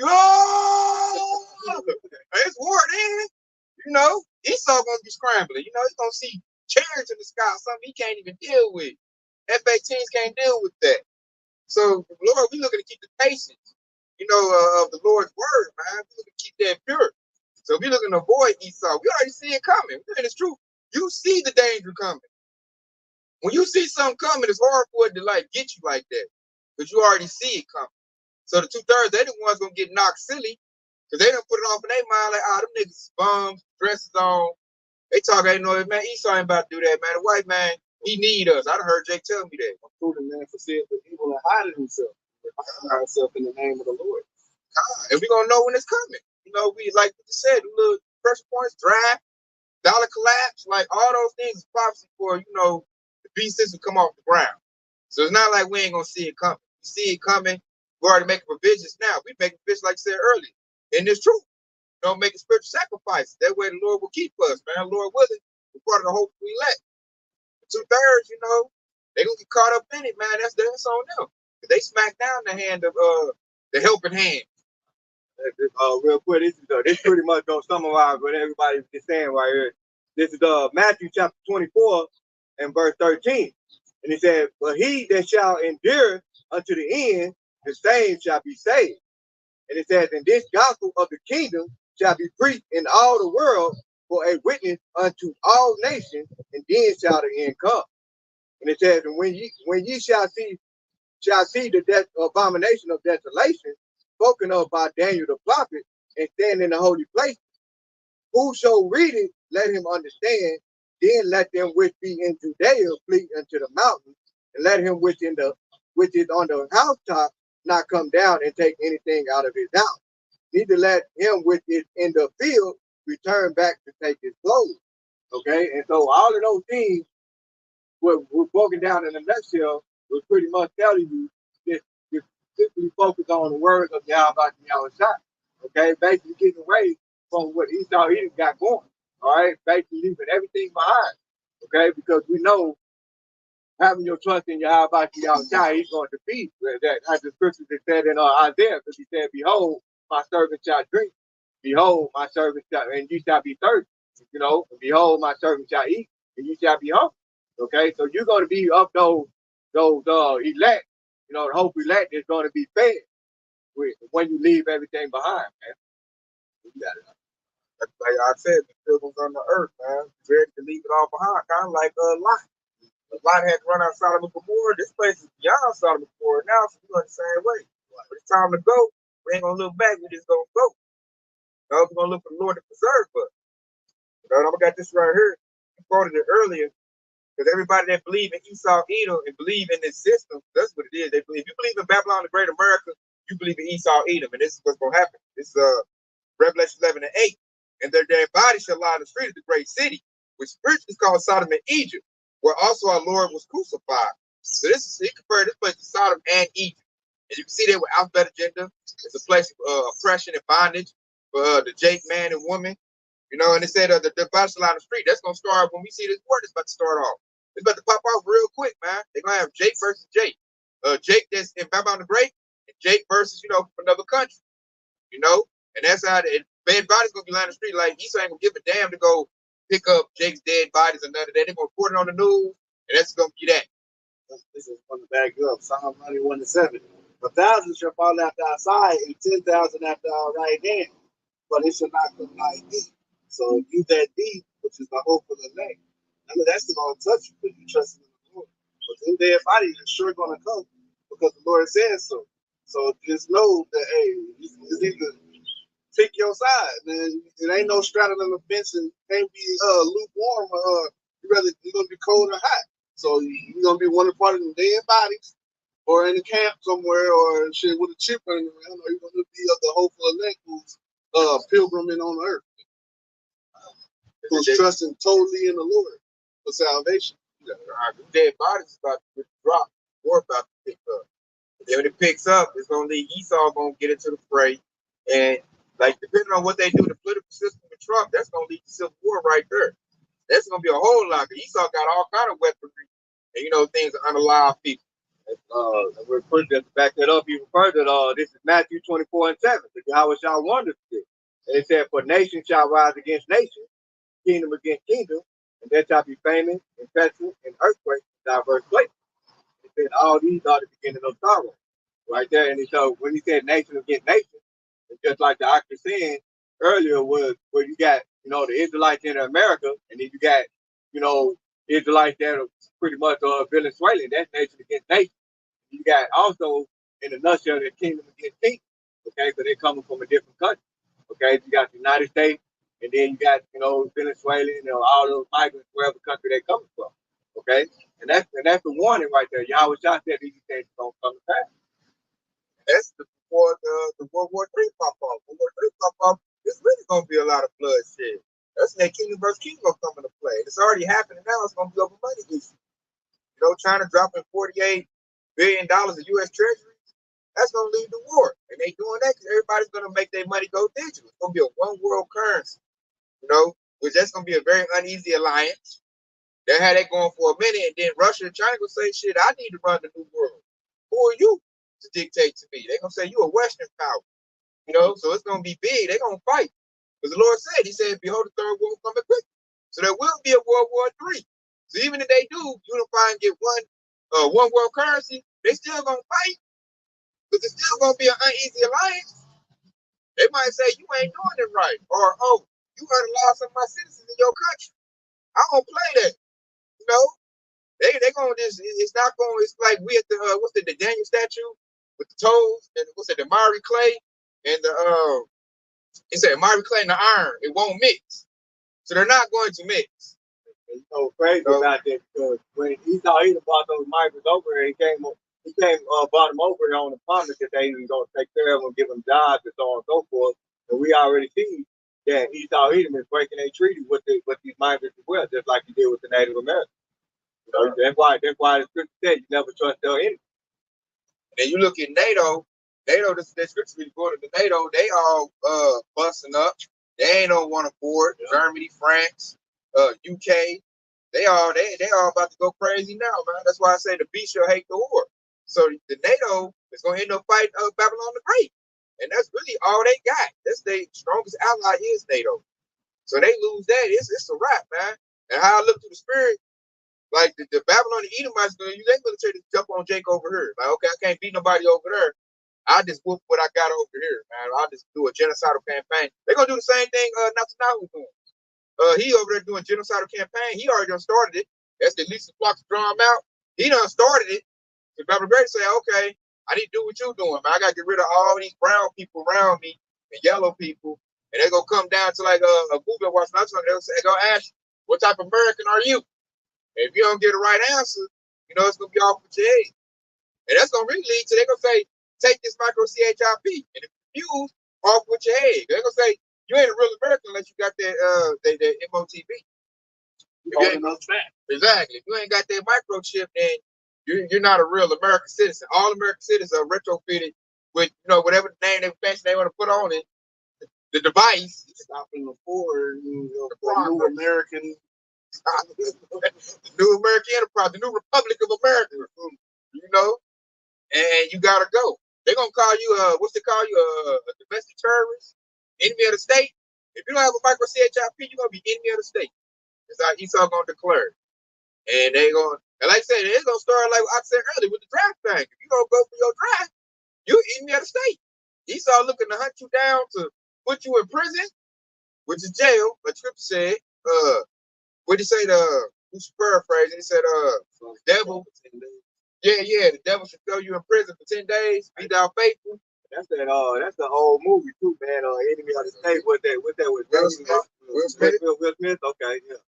it's war then. You know, Esau gonna be scrambling. You know, he's gonna see chariots in the sky, something he can't even deal with. F-18s can't deal with that. So, Lord, we looking to keep the patience, you know, of the Lord's word, man. We looking to keep that pure. So we looking to avoid Esau. We already see it coming. And it's true. You see the danger coming. When you see something coming, it's hard for it to like get you like that because you already see it coming. So the 2/3, they the ones gonna get knocked silly because they don't put it off in their mind like, them niggas is bums, dresses on. They talk, ain't no man. Esau ain't about to do that, man. The white man, he need us. I done heard Jake tell me that. Prudent man foreseeth the evil and hiding himself. Hiding ourselves in the name of the Lord. And we gonna know when it's coming. You know, we like you said, the little pressure points, draft, dollar collapse, like all those things is prophecy for, you know, the beast system come off the ground. So it's not like we ain't gonna see it coming. We see it coming. We're already making provisions now. We make provisions like I said earlier. And it's true. You know, making spiritual sacrifices. That way the Lord will keep us, man. Lord willing, we're part of the hope we let. The 2/3, you know, they gonna get caught up in it, man. That's on them. They smack down the hand of the helping hand. Real quick, this pretty much gonna summarize what everybody's just saying right here. This is Matthew chapter 24 and verse 13. And it said, but he that shall endure unto the end, the same shall be saved. And it says, and this gospel of the kingdom shall be preached in all the world for a witness unto all nations, and then shall the end come. And it says, and when ye shall see the abomination of desolation spoken of by Daniel the prophet, and stand in the holy place, whoso read it, let him understand. Then let them which be in Judea flee unto the mountains, and let him which is on the housetop not come down and take anything out of his house. Neither let him which is in the field return back to take his clothes. Okay, and so all of those things were broken down in a nutshell. Was pretty much telling you just simply focus on the words of Yahweh Shah. Okay, basically getting away from what Esau Edom got going. All right, basically leaving everything behind. Okay, because we know having your trust in Yahweh Shah, he's going to feed. That as the scriptures that said in Isaiah, because he said, "Behold, my servant shall drink. Behold, my servant shall, and you shall be thirsty. You know, and behold, my servant shall eat, and you shall be hungry." Okay, so you're going to be of those elect. You know, the hope elect is going to be fed when you leave everything behind, man. You got it. Like I said, the pilgrims on the earth, man, ready to leave it all behind, kind of like Lot. Lot had to run out of Sodom and Gomorrah. This place is beyond Sodom and Gomorrah now, so we're going the same way. When it's time to go, we ain't gonna look back. We just gonna go. You know, we're gonna look for the Lord to preserve us. You know, I got this right here. I quoted it earlier because everybody that believe in Esau, Edom, and believe in this system, that's what it is. They believe. If you believe in Babylon the Great America, you believe in Esau, Edom, and this is what's gonna happen. This Revelation 11 and 8. And their dead bodies shall lie in the street of the great city, which spiritually is called Sodom and Egypt, where also our Lord was crucified. So this is, he compared this place to Sodom and Egypt. And you can see there with alphabet agenda. It's a place of oppression and bondage for the Jake man and woman. You know, and it said the bodies shall lie in the street. That's going to start when we see this word. It's about to start off. It's about to pop off real quick, man. They're going to have Jake versus Jake. Jake that's in Babylon the Great, and Jake versus, you know, from another country. You know, and that's how the dead bodies gonna be lying in the street. Like Esau ain't gonna give a damn to go pick up Jake's dead bodies or none of that. They're gonna report it on the news, and that's gonna be that. This is going to back you up. Psalm 91:7. 1,000 shall fall after our side, and 10,000 after our right hand, but it shall not come nigh thee. So you that be, which is the hope of the land. I mean, that's not going to touch you because you trust in the Lord. But them dead bodies are sure going to come because the Lord says so. So just know that, hey, it's either pick your side, man. It ain't no straddling the fence, and can't be lukewarm or you're gonna be cold or hot. So you're gonna be one part of the dead bodies, or in the camp somewhere, or shit with a chip running around, or you're gonna be of the hopeful elect who's pilgriming on earth, who's trusting totally in the Lord for salvation. Dead bodies about to drop, or about to pick up. When it picks up, it's gonna leave Esau gonna get into the fray, and like depending on what they do, the political system with Trump, that's gonna lead to civil war right there. That's gonna be a whole lot. Esau got all kind of weaponry, and things to unalive people. We're putting to back that up even further. This is Matthew 24:7. How shall wonders this? And it said, "For nation shall rise against nation, kingdom against kingdom, and there shall be famine and pestilence and earthquakes in diverse places." He said all these are the beginning of sorrow. Right there. And so when he said nation against nation, it's just like the doctor saying earlier was where you got, the Israelites in America, and then you got, Israelites that are pretty much Venezuelan. That's nation against nation. You got also, in a nutshell, the kingdom against kingdom. Okay, so they're coming from a different country. Okay, you got the United States, and then you got, Venezuelan, all those migrants, wherever country they're coming from. Okay, and that's the warning right there. Yahweh Shah said these things don't come to pass. That's before the World War III pop off. World War III pop off, it's really gonna be a lot of bloodshed. That's when that kingdom versus kingdom come into play. It's already happening now. It's gonna be over money issue. China dropping $48 billion of U.S. treasuries. That's gonna lead to war, and they doing that because everybody's gonna make their money go digital. It's gonna be a one world currency. Which that's gonna be a very uneasy alliance. They had that going for a minute, and then Russia and China gonna say, "Shit, I need to run the new world. Who are you to dictate to me?" They're gonna say, "You a Western power." So it's gonna be big. They're gonna fight. Because the Lord said, He said, "Behold, the third world coming quick." So there will be a World War III. So even if they do unify and get one world currency, they still gonna fight. Because it's still gonna be an uneasy alliance. They might say, "You ain't doing it right," or, "Oh, you heard lost some of my citizens in your country." I don't play that. They gonna just, it's not going, it's like we at the the Daniel statue with the toes, and the Mari clay and the it said Mari clay and the iron, it won't mix. So they're not going to mix. It's so crazy about that because when Esau brought those migrants over here, he brought them over here on the promise that they was gonna take care of them, give them jobs and so on and so forth. And we already see that Esau is breaking a treaty with these migrants as well, just like he did with the Native Americans. That's why the scripture said you never trust their enemy. And you look at NATO, the scripture we quoted to NATO, they all busting up. They ain't on one accord. Yeah. Germany, France, UK, they all about to go crazy now, man. That's why I say the beast shall hate the war. So the NATO is gonna end up fighting Babylon the Great. And that's really all they got. That's their strongest ally is NATO. So they lose that, it's a wrap, man. And how I look through the spirit, like the Babylonian Edomites, they gonna try to jump on Jake over here. Like, okay, I can't beat nobody over there. I just whoop what I got over here, man. I'll just do a genocidal campaign. They're gonna do the same thing Netanyahu doing. He over there doing genocidal campaign. He already done started it. That's the least the flocks draw him out. He done started it. So Babylon Great say, okay, I need to do what you doing, man. I gotta get rid of all these brown people around me and yellow people. And they're gonna come down to like a movie watch. They'll gonna ask, what type of American are you? If you don't get the right answer, it's gonna be off with your head. And that's gonna really lead to, they're gonna say, take this micro CHIP. And if you refuse, off with your head. They're gonna say, you ain't a real American unless you got that MOTB. Exactly. If you ain't got that microchip, then you're not a real American citizen. All American citizens are retrofitted with whatever name they want to put on it. The device. Stopping the forward, the new American. The new American enterprise, the new Republic of America, and you gotta go. They're gonna call you what's they call you, a domestic terrorist, enemy of the state. If you don't have a micro CHIP, you're gonna be enemy of the state. That's how Esau gonna declare. And and like I said, it's gonna start like I said earlier with the draft thing. If you don't go for your draft, you're enemy of the state. Esau looking to hunt you down to put you in prison, which is jail, like scripture said. What did he say? Who's paraphrasing? He said, devil. Yeah. The devil should throw you in prison for 10 days. Be thou faithful. That's the old movie too, man. Enemy of the State. What that was Will Smith. Will Smith. Okay, yeah.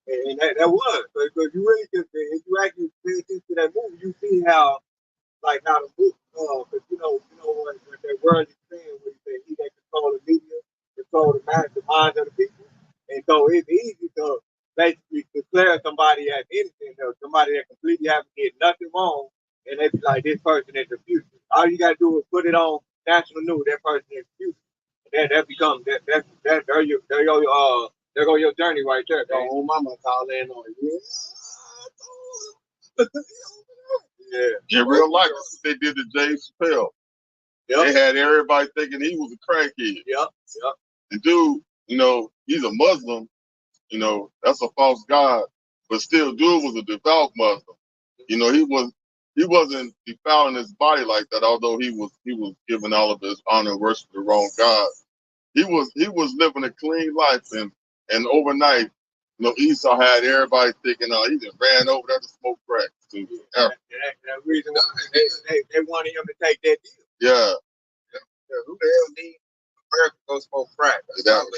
And that was because you really could, if you actually pay attention to that movie, you see how the book, because what that word is saying, where you say he that control the media, control the minds of the people, and so it's easy to basically declare somebody as innocent or somebody that completely haven't did nothing wrong, and they be like, this person is the future. All you gotta do is put it on national news, that person is the future. And that becomes there go your journey right there. Oh, mama call in on you. Yeah. In real life, that's what they did to James Chappelle. Yep. They had everybody thinking he was a crackhead. Yep. The dude, he's a Muslim. That's a false god. But still, dude was a devout Muslim. He wasn't defiling his body like that, although he was giving all of his honor and worship to the wrong God. He was living a clean life, and overnight, Esau had everybody thinking, he just ran over there to smoke crack. That reason why they wanted him to take that deal. Yeah. Who the hell need America to go smoke crack? Smoke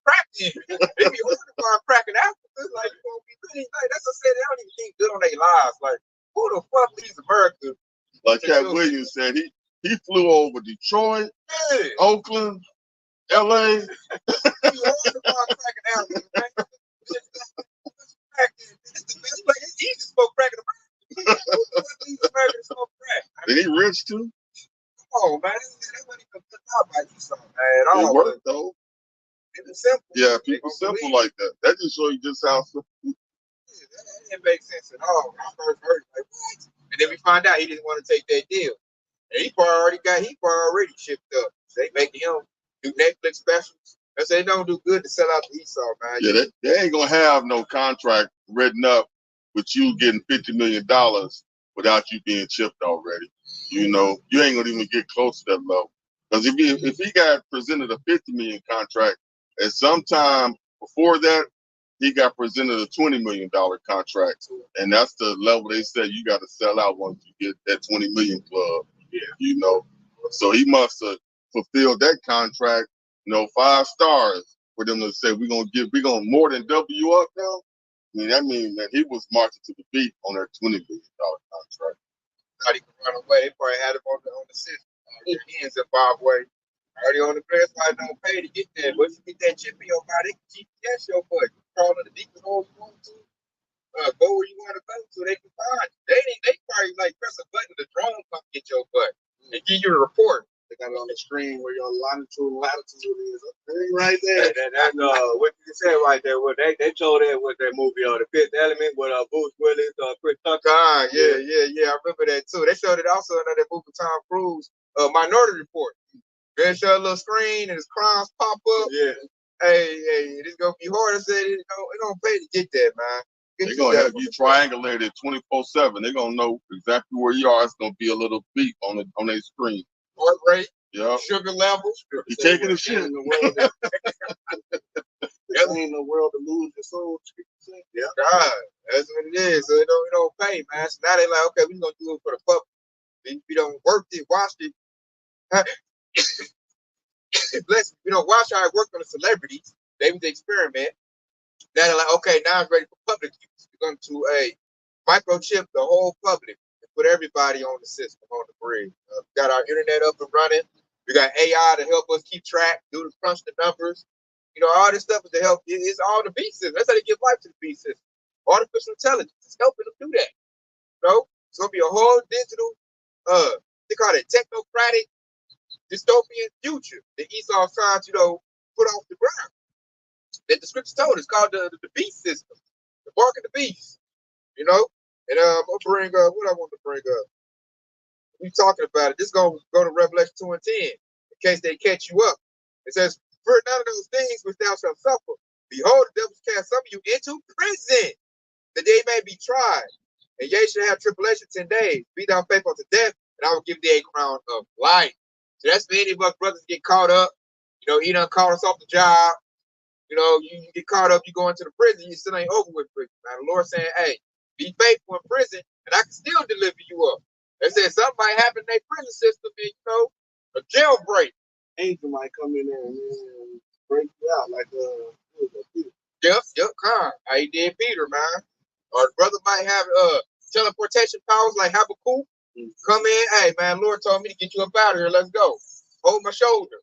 crack then. They be hard to find crack in Africa. Like, you won't be really, that's what I said, they don't even think good on their lives. Like, who the fuck leaves America? Like Cat Williams said, he flew over Detroit, Oakland, LA. It's hard to find crack in Africa, man. It's the best place. It's easy to smoke crack in America. Who the fuck leaves America to smoke crack? And he rich too. Oh man, that wasn't even put out by Esau, man. It worked though. It was simple. Yeah, people simple like that. That just show you just how simple. Yeah, that didn't make sense at all. When I first heard it, like, what? And then we find out he didn't want to take that deal. And he probably already shipped up. So they making him do Netflix specials. I say they don't do good to sell out to Esau, man. Yeah, they ain't gonna have no contract written up with you getting $50 million without you being chipped already. You ain't gonna even get close to that level. Because if he got presented a $50 million contract, at some time before that, he got presented a $20 million contract, and that's the level they said you got to sell out once you get that 20 million club. Yeah. So he must have fulfilled that contract. 5 stars for them to say we're gonna more than double you up now. I mean, that means that he was marching to the beat on that $20 million contract. Thought he could run away. They probably had him on the system. He in Zimbabwe. Already on the press, I don't pay to get there. Once you get that chip in your body, they can GPS your butt. You crawl in the deepest hole you want to. Go where you want to go so they can find you. They probably like press a button, the drone come get your butt and give you a report. They got it on the screen where your longitude and latitude is. Right there. That's what you said right there. What they showed that with that movie, The Fifth Element, with Bruce Willis, Chris Tucker. Yeah. I remember that too. They showed it also in that movie Tom Cruise, Minority Report. They show a little screen and his crimes pop up. Yeah. Hey, it's gonna be hard. I said it don't pay to get that, man. They're gonna have you triangulated 24/7. They're gonna know exactly where you are. It's gonna be a little beep on their screen. Heart rate, yeah, sugar levels. You taking a shit in the world. In the world to lose your soul. Yeah, God, that's what it is. So it don't pay, man. So now they like, okay, we're gonna do it for the public. If you don't work it, watch it. Bless watch how it worked on the celebrities. They was the experiment. Now they're like, okay, now it's ready for public use. We're going to microchip the whole public and put everybody on the system, on the bridge. We got our internet up and running. We got AI to help us keep track, crunch the numbers. All this stuff is to help. It's all the beast system. That's how they give life to the beast system. Artificial intelligence is helping them do that. It's going to be a whole digital, they call it technocratic, dystopian future that Esau's trying to, put off the ground. That the scripture told us, called the beast system, the bark of the beast. And I'm gonna bring up what I want to bring up. We talking about it. This gonna go to Revelation 2 and 10 in case they catch you up. It says, "For none of those things which thou shalt suffer, behold, the devil shall cast some of you into prison, that they may be tried. And ye shall have tribulation 10 days. Be thou faithful to death, and I will give thee a crown of life." So that's for any of us brothers get caught up. He done called us off the job. You know, you get caught up, you go into the prison, you still ain't over with prison. Now the Lord saying, hey, be faithful in prison, and I can still deliver you up. They said something might happen in their prison system, and you know, a jailbreak. Angel might come in there and break you out like Peter. Yep, how he did Peter, man. Or the brother might have teleportation powers like Habakkuk. Come in, hey man, Lord told me to get you up out of here. Let's go. Hold my shoulder.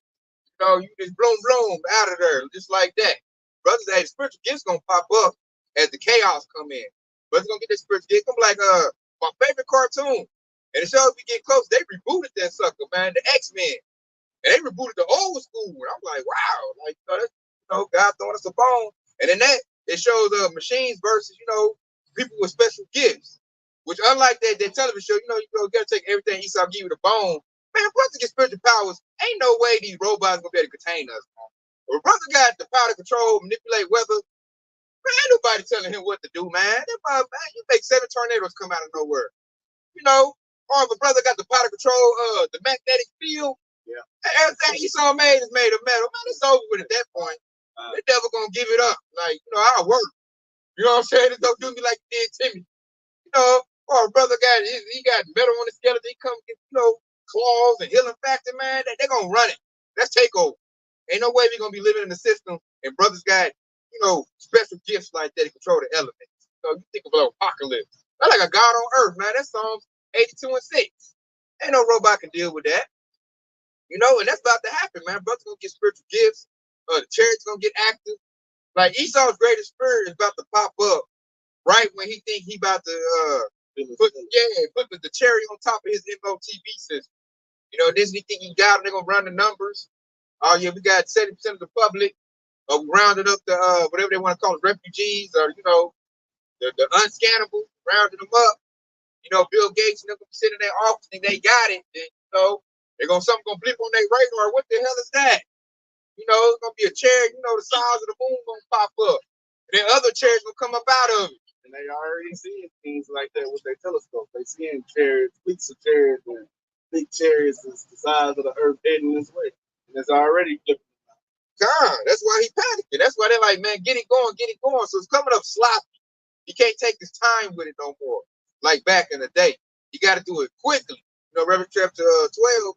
You know, you just bloom out of there, just like that. Brothers, hey, the spiritual gifts gonna pop up as the chaos come in. Brothers gonna get this spiritual gift. Come like my favorite cartoon. And it shows we get close. They rebooted that sucker, man, the X-Men. And they rebooted the old school. And I'm like, wow, like God throwing us a bone. And in that, it shows machines versus, people with special gifts. Which unlike that television show, you gotta take everything Esau give you the bone. Man, brother get spiritual powers. Ain't no way these robots gonna be able to contain us. If brother got the power to control, manipulate weather, man, ain't nobody telling him what to do, man. Man, you make 7 tornadoes come out of nowhere. Or if a brother got the power to control the magnetic field, yeah. Everything Esau made is made of metal. Man, it's over with at that point. The devil gonna give it up. Like, I'll work. You know what I'm saying? It don't do me like it did Timmy. Or a brother he got metal on the skeleton, he come get, claws and healing factor, man. They're gonna run it. Let's take over. Ain't no way we're gonna be living in the system and brothers got, special gifts like that to control the elements. You think of an apocalypse. That's like a God on earth, man. That's Psalms 82 and 6. Ain't no robot can deal with that. And that's about to happen, man. Brothers gonna get spiritual gifts. The chariot's gonna get active. Like Esau's greatest spirit is about to pop up right when he think he about to put the cherry on top of his MOTV system. This he think he got, they're gonna run the numbers. Oh yeah, we got 70% of the public. We rounded up the whatever they want to call it, refugees, or the unscannable, rounded them up. Bill Gates and them sitting in their office and they got it. And, something gonna blip on their radar. What the hell is that? It's gonna be a chair, the size of the moon gonna pop up. And then other chairs gonna come up out of it. And they already seeing things like that with their telescope. They seeing chariots, fleets of chariots, and big chariots the size of the earth heading this way. And it's already flipping. God, that's why he panicking. That's why they're like, man, get it going. So it's coming up sloppy. You can't take his time with it no more. Like back in the day. You got to do it quickly. Revelation chapter 12,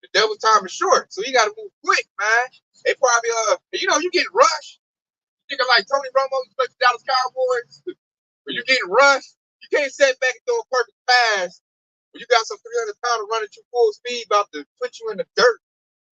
the devil's time is short. So you got to move quick, man. They probably, you get rushed. You think like Tony Romo, especially Dallas Cowboys. When you getting rushed, you can't sit back and throw a perfect pass. When you got some 300 pounders running at full speed about to put you in the dirt.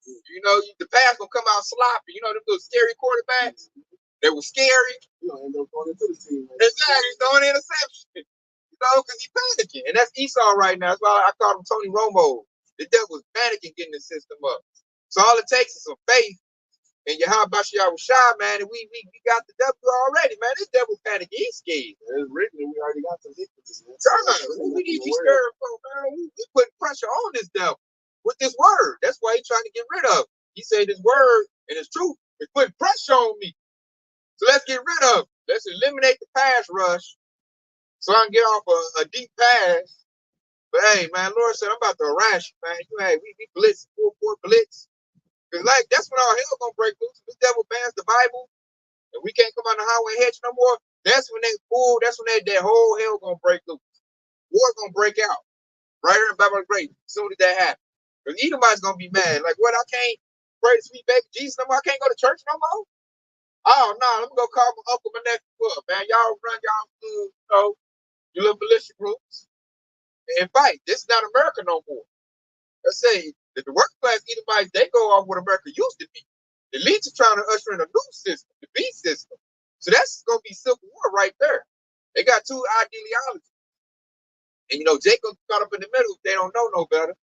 The pass gonna come out sloppy. Them little scary quarterbacks. They were scary. End up going into the team. Exactly, throwing interception. Because he's panicking. And that's Esau right now. That's why I call him Tony Romo. The devil was panicking getting the system up. So all it takes is some faith. And Yahweh Shai, man, and we got the devil already, man. This devil panicking. He's scared. It's written, we already got the victory. We need to be scared for, man. We putting pressure on this devil with this word. That's why he's trying to get rid of it. He said this word and it's truth. It's putting pressure on me. So let's get rid of it. Let's eliminate the pass rush so I can get off a deep pass. But hey, man, Lord said, I'm about to harass you, man. We blitz, full court blitz. Because that's when our hell gonna break loose. This devil bans the Bible and we can't come on the highway hedge no more. That's when that whole hell gonna break loose. War gonna break out. Right here in Bible Great. Soon as that happens. Because Edomite's gonna be mad. Like, what, I can't pray to sweet baby Jesus no more? I can't go to church no more? Oh no, let me go call my uncle, my nephew up, man. Y'all run y'all your little militia groups and fight. This is not America no more. Let's say that the working class Edomites, they go off what America used to be. The elites are trying to usher in a new system, the beast system. So that's going to be civil war right there. They got two ideologies. And, Jacob caught up in the middle. They don't know no better.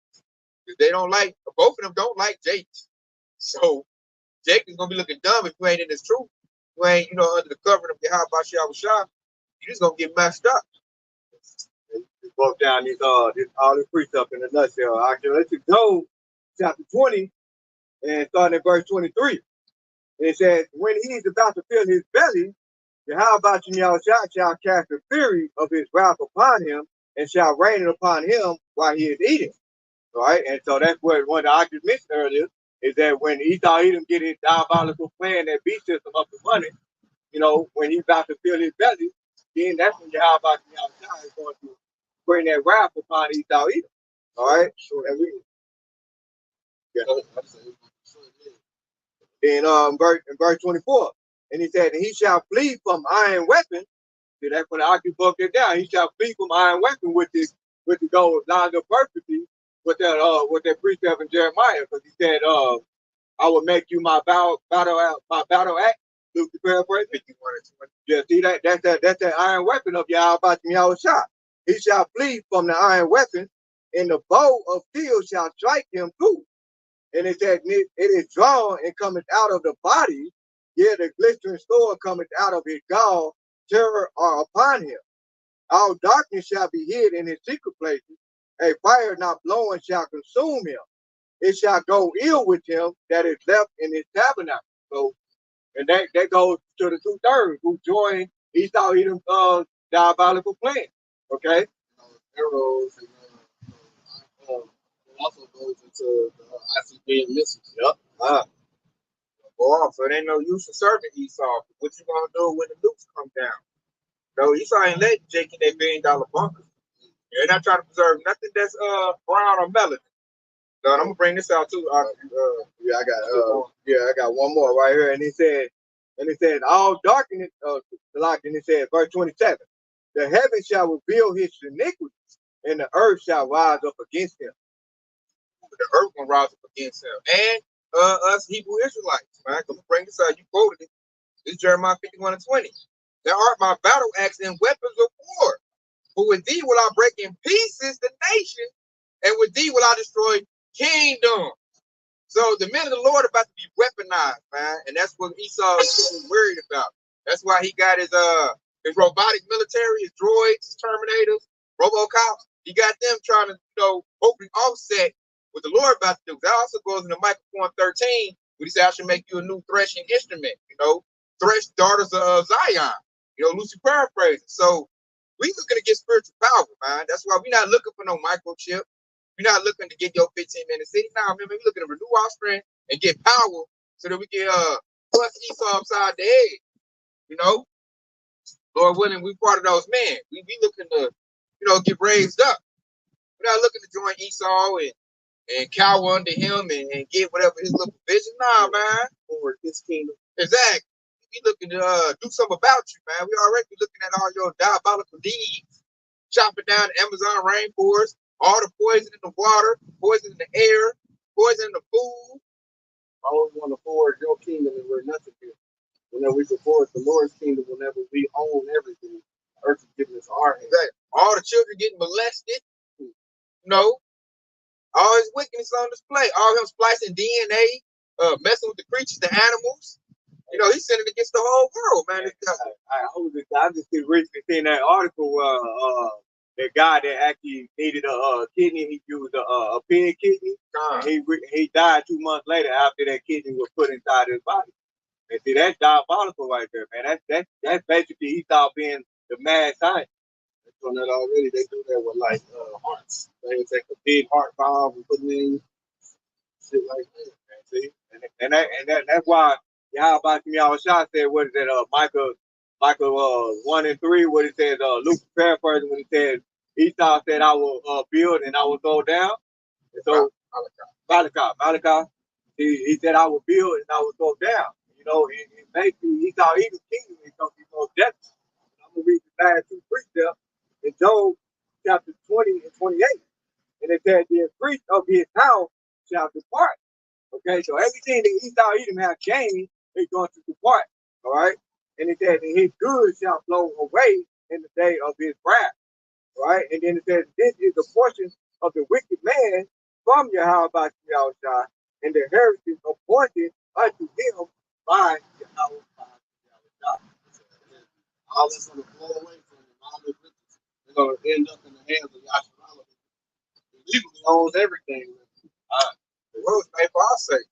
They don't like, both of them don't like Jake. So Jacob's going to be looking dumb if you ain't in this truth. You ain't, under the covering of Yahweh Shai. You just going to get messed up. They broke down all these precepts in a nutshell. I can let you go, chapter 20, and starting at verse 23. It says, when he is about to fill his belly, Yahweh shall cast the fury of his wrath upon him, and shall rain it upon him while he is eating. Right? And so that's what one of the arguments mentioned earlier. is that when Esau Edom get his diabolical plan, that beast system up and running, you know, when he's about to fill his belly, then that's when Yahweh is going to bring that wrath upon Esau Edom. All right? Sure. And we, yeah. In verse 24, and he said, and he shall flee from iron weapon. See, that's when I can book it down. He shall flee from iron weapon with the goal lined up perfectly with that precept in Jeremiah, because he said, I will make you my battle axe. Luke the paraphrase. Yeah, see that's that iron weapon of Yahweh Shah. He shall flee from the iron weapon, and the bow of steel shall strike him through. And it said it is drawn and cometh out of the body, yet the glistering sword cometh out of his gall, terror are upon him. All darkness shall be hid in his secret places, a fire not blowing shall consume him. It shall go ill with him that is left in his tabernacle. So, and that goes to the 2/3 who join Esau Edom's diabolical plan. Okay? Arrows and it also goes into the ICP missiles. Yep. Boy, so it ain't no use of serving Esau. What you gonna do when the nukes come down? No, Esau ain't letting Jake in that $1 billion bunker. They're not trying to preserve nothing that's brown or melanin. So I'm gonna bring this out too. I got one more right here. And he said, all darkness, and he said, verse 27, the heavens shall reveal his iniquities, and the earth shall rise up against him. The earth gonna rise up against him. And us Hebrew Israelites, man. I'm gonna bring this out. You quoted it. It's Jeremiah 51:20. Thou art my battle axe and weapons of war. For with thee will I break in pieces the nation, and with thee will I destroy kingdom. So the men of the Lord are about to be weaponized, man, and that's what Esau is so worried about. That's why he got his robotic military, his droids, his Terminators, RoboCops. He got them trying to, hopefully offset what the Lord about to do. That also goes into Micah 13, where he said, "I should make you a new threshing instrument." Thresh daughters of Zion. Lucy paraphrasing. So we looking to get spiritual power, man. That's why we're not looking for no microchip. We're not looking to get your 15-minute city. Nah, man, we're looking to renew our strength and get power so that we can bust Esau upside the head. Lord willing, we part of those men. We looking to, get raised up. We're not looking to join Esau and cower under him and get whatever his little provision. Nah, man. For his kingdom. Exactly. We looking to do something about you, man. We already looking at all your diabolical deeds, chopping down the Amazon rainforest, all the poison in the water, poison in the air, poison in the food. I always want to forward your kingdom and we're nothing here. Whenever we support the Lord's kingdom, whenever we own everything, earth is giving us our hand. Exactly. All the children getting molested, all his wickedness on display, all him splicing DNA, messing with the creatures, the animals. He's sinning against the whole world, man. I just recently seen that article. The guy that actually needed a kidney, he used a pig kidney. He died 2 months later after that kidney was put inside his body. And see, that's diabolical right there, man. That's basically Esau being the mad scientist. On that already, they do that with hearts. They take a big heart valve and put it in shit like that. See, and that's why Yahweh Shah said, what is that? Micah 1:3, what it says, Luke paraphrasing when he said, Esau said, I will build and I will go down. And so Malachi, he said, I will build and I will go down. And basically Esau Edom's kingdom is going to be more deaths. I'm gonna read the last 2 precepts in Job chapter 20 and 28. And it said, the increase of his house shall depart. Okay, so everything that Esau Edom have gained is going to depart. All right, and it says, and his goods shall flow away in the day of his wrath. All right, and then it says, this is the portion of the wicked man from Yahweh Shah, and the heritage appointed unto him by Yahweh Shah. All that's going to flow away from him, all the riches, they're going to end up in the hands of Yahshua. He legally owns everything. The world's made for our sake.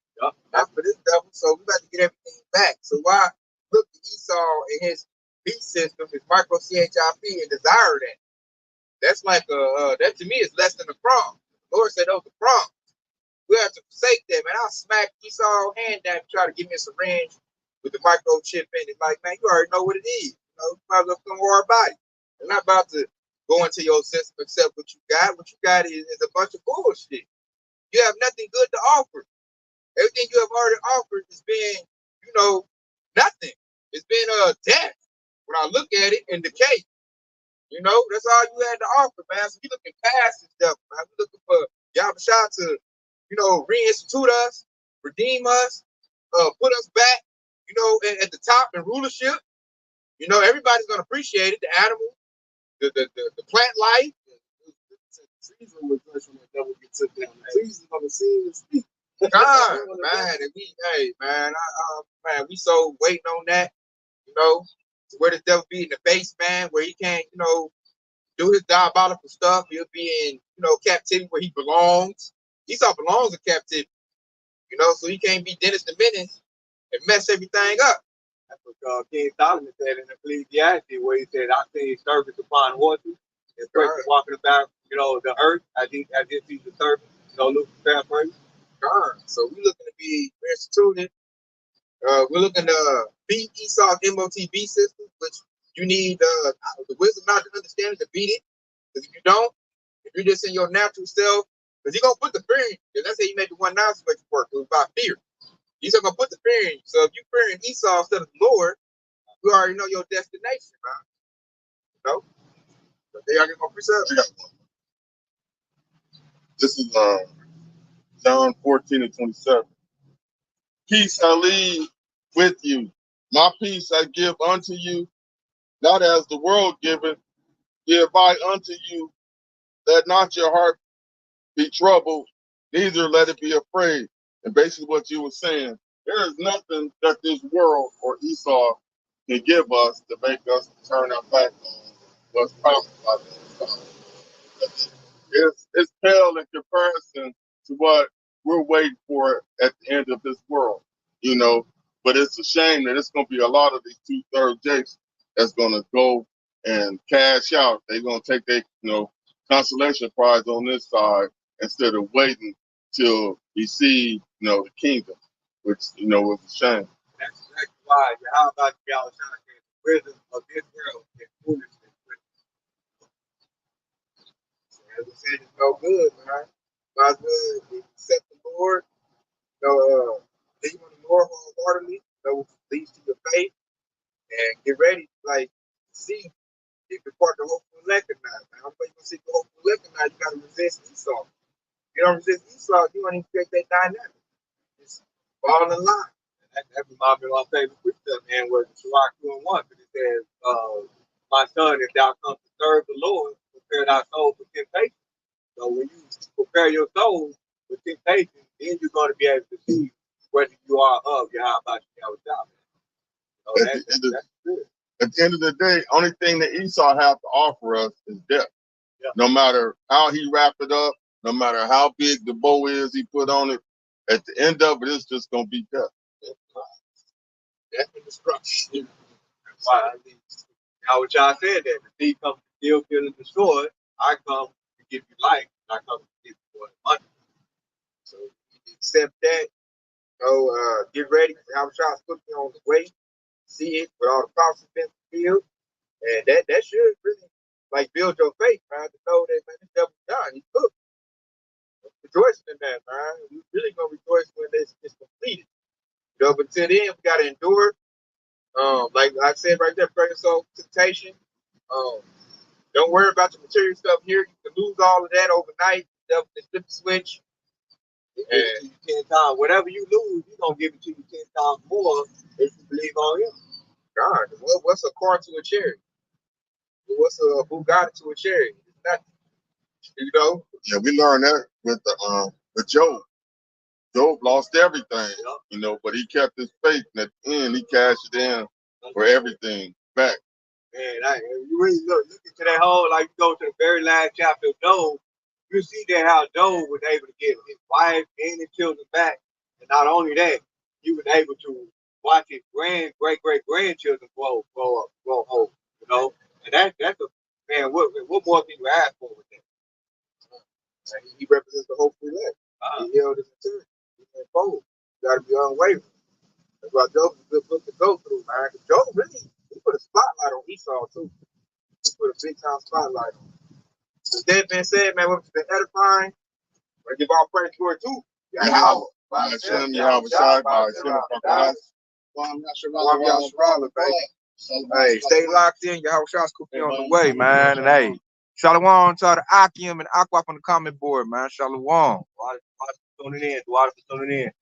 Not for this devil. So we got to get everything back. So why look at Esau and his beast system, his micro CHIP, and desire that? That's like that to me is less than a crumb. The Lord said those are crumbs. We have to forsake that, man. I'll smack Esau hand down and try to give me a syringe with the microchip in it. Like, man, you already know what it is. You know, you might as well come worry about it. I'm not about to go into your system except what you got. What you got is a bunch of bullshit. You have nothing good to offer. Everything you have already offered has been, you know, nothing. It's been death. When I look at it, and decay. You know, that's all you had to offer, man. So we looking past this stuff, man. We looking for Yahweh to, you know, reinstitute us, redeem us, put us back, you know, at the top in rulership. You know, everybody's gonna appreciate it. The animal, the plant life. Trees on the place when that devil gets took down. The trees is on the scene and speak. God, man, and we, hey, man, man, we so waiting on that, you know, to where the devil be in the base, man, where he can't, you know, do his diabolical stuff. He'll be in, you know, captivity where he belongs. Esau belongs in captivity, you know, so he can't be Dennis the Menace and mess everything up. That's what King Solomon said in Ecclesiastes, where he said, "I seen servants upon horses, and persons walking about, you know, the earth. I did see the servants, you know, look fair praise." So we're looking to be instituted. We're looking to beat Esau's MOTB system, which you need the wisdom, not the understanding to beat it. Because if you don't, if you're just in your natural self, because he's gonna put the fear in you. Let's say you make the one now make it work. It was about fear. He's gonna put the fear in you. So if you fearing Esau instead of the Lord, you already know your destination, man. You know? But they are gonna preserve. This is John 14:27. Peace I leave with you. My peace I give unto you, not as the world giveth, give I unto you. Let not your heart be troubled, neither let it be afraid. And basically what you were saying, there is nothing that this world or Esau can give us to make us turn our back on what's promised by them. It's pale in comparison to what we're waiting for at the end of this world, you know. But it's a shame that it's going to be a lot of these 2/3 Jakes that's going to go and cash out. They're going to take their, you know, consolation prize on this side instead of waiting till we see, you know, the kingdom, which, you know, was a shame. That's exactly why. How about y'all trying to get the wisdom of this world and foolishness? As I said, it's no good, man. Might as well accept the Lord, you know, leave on the Lord wholeheartedly, you know, which leads to your faith, and get ready, like, see if you're part of the hopeful elect or not, man. I'm going to see the hopeful elect or not, you got to resist Esau. If you don't resist Esau, you don't even create that dynamic. Just fall in line. That reminds me of my favorite scripture, man, was Sirach 2:1, but it says, "My son, if thou come to serve the Lord, prepare thy soul for temptation." So when you prepare your soul for temptation, then you're going to be able to see whether you are of Yahweh Shah. So that's good. At the end of the day, only thing that Esau has to offer us is death. Yeah. No matter how he wrap it up, no matter how big the bow is he put on it, at the end of it, it's just going to be death. Death and destruction. That's why now what y'all said that the thief comes to steal, kill, and destroy. I come to give you life, and I come to give you money. So you accept that. You know, get ready. How Shah's put you on the way. See it with all the prophecies been fulfilled. And that should really like build your faith, man, to know that man, this devil's done. He's cooked. Rejoicing in that, man. We really gonna rejoice when this is completed. You know, but till then, we gotta endure. Like I said right there, praying so temptation. Don't worry about the material stuff here. You can lose all of that overnight. The devil can flip the switch. He give it to you 10 times. Whatever you lose, he's gonna give it to you 10 times more if you believe on him. God, what's a car to a chariot? What's a Bugatti to a chariot? It's nothing. You know? Yeah, we learned that with Job. Job lost everything, Yep. you know, but he kept his faith, and at the end, he cashed it in for everything back. Man, you really look into that whole, like you go to the very last chapter of Job, you see that how Job was able to get his wife and his children back. And not only that, he was able to watch his great grandchildren grow old, you know. And that's a man, what more can you ask for with that? He represents the hopeful elect. held his integrity. He didn't fold. You gotta be unwavering. That's why Job is a good book to go through, man. Job really, he put a spotlight on Esau too. He put a big time spotlight on him. With that being said, man, what's been edifying? I give all praise for it too. Yahweh, by Hashem, Yahweh Shai, by Hashem, Fakaz. Hey, stay locked in. Yahweh Shai's cooking on the way, man. And hey, Shalom to the Akim and Aqua on the comment board, man. Shalom. Tuning in.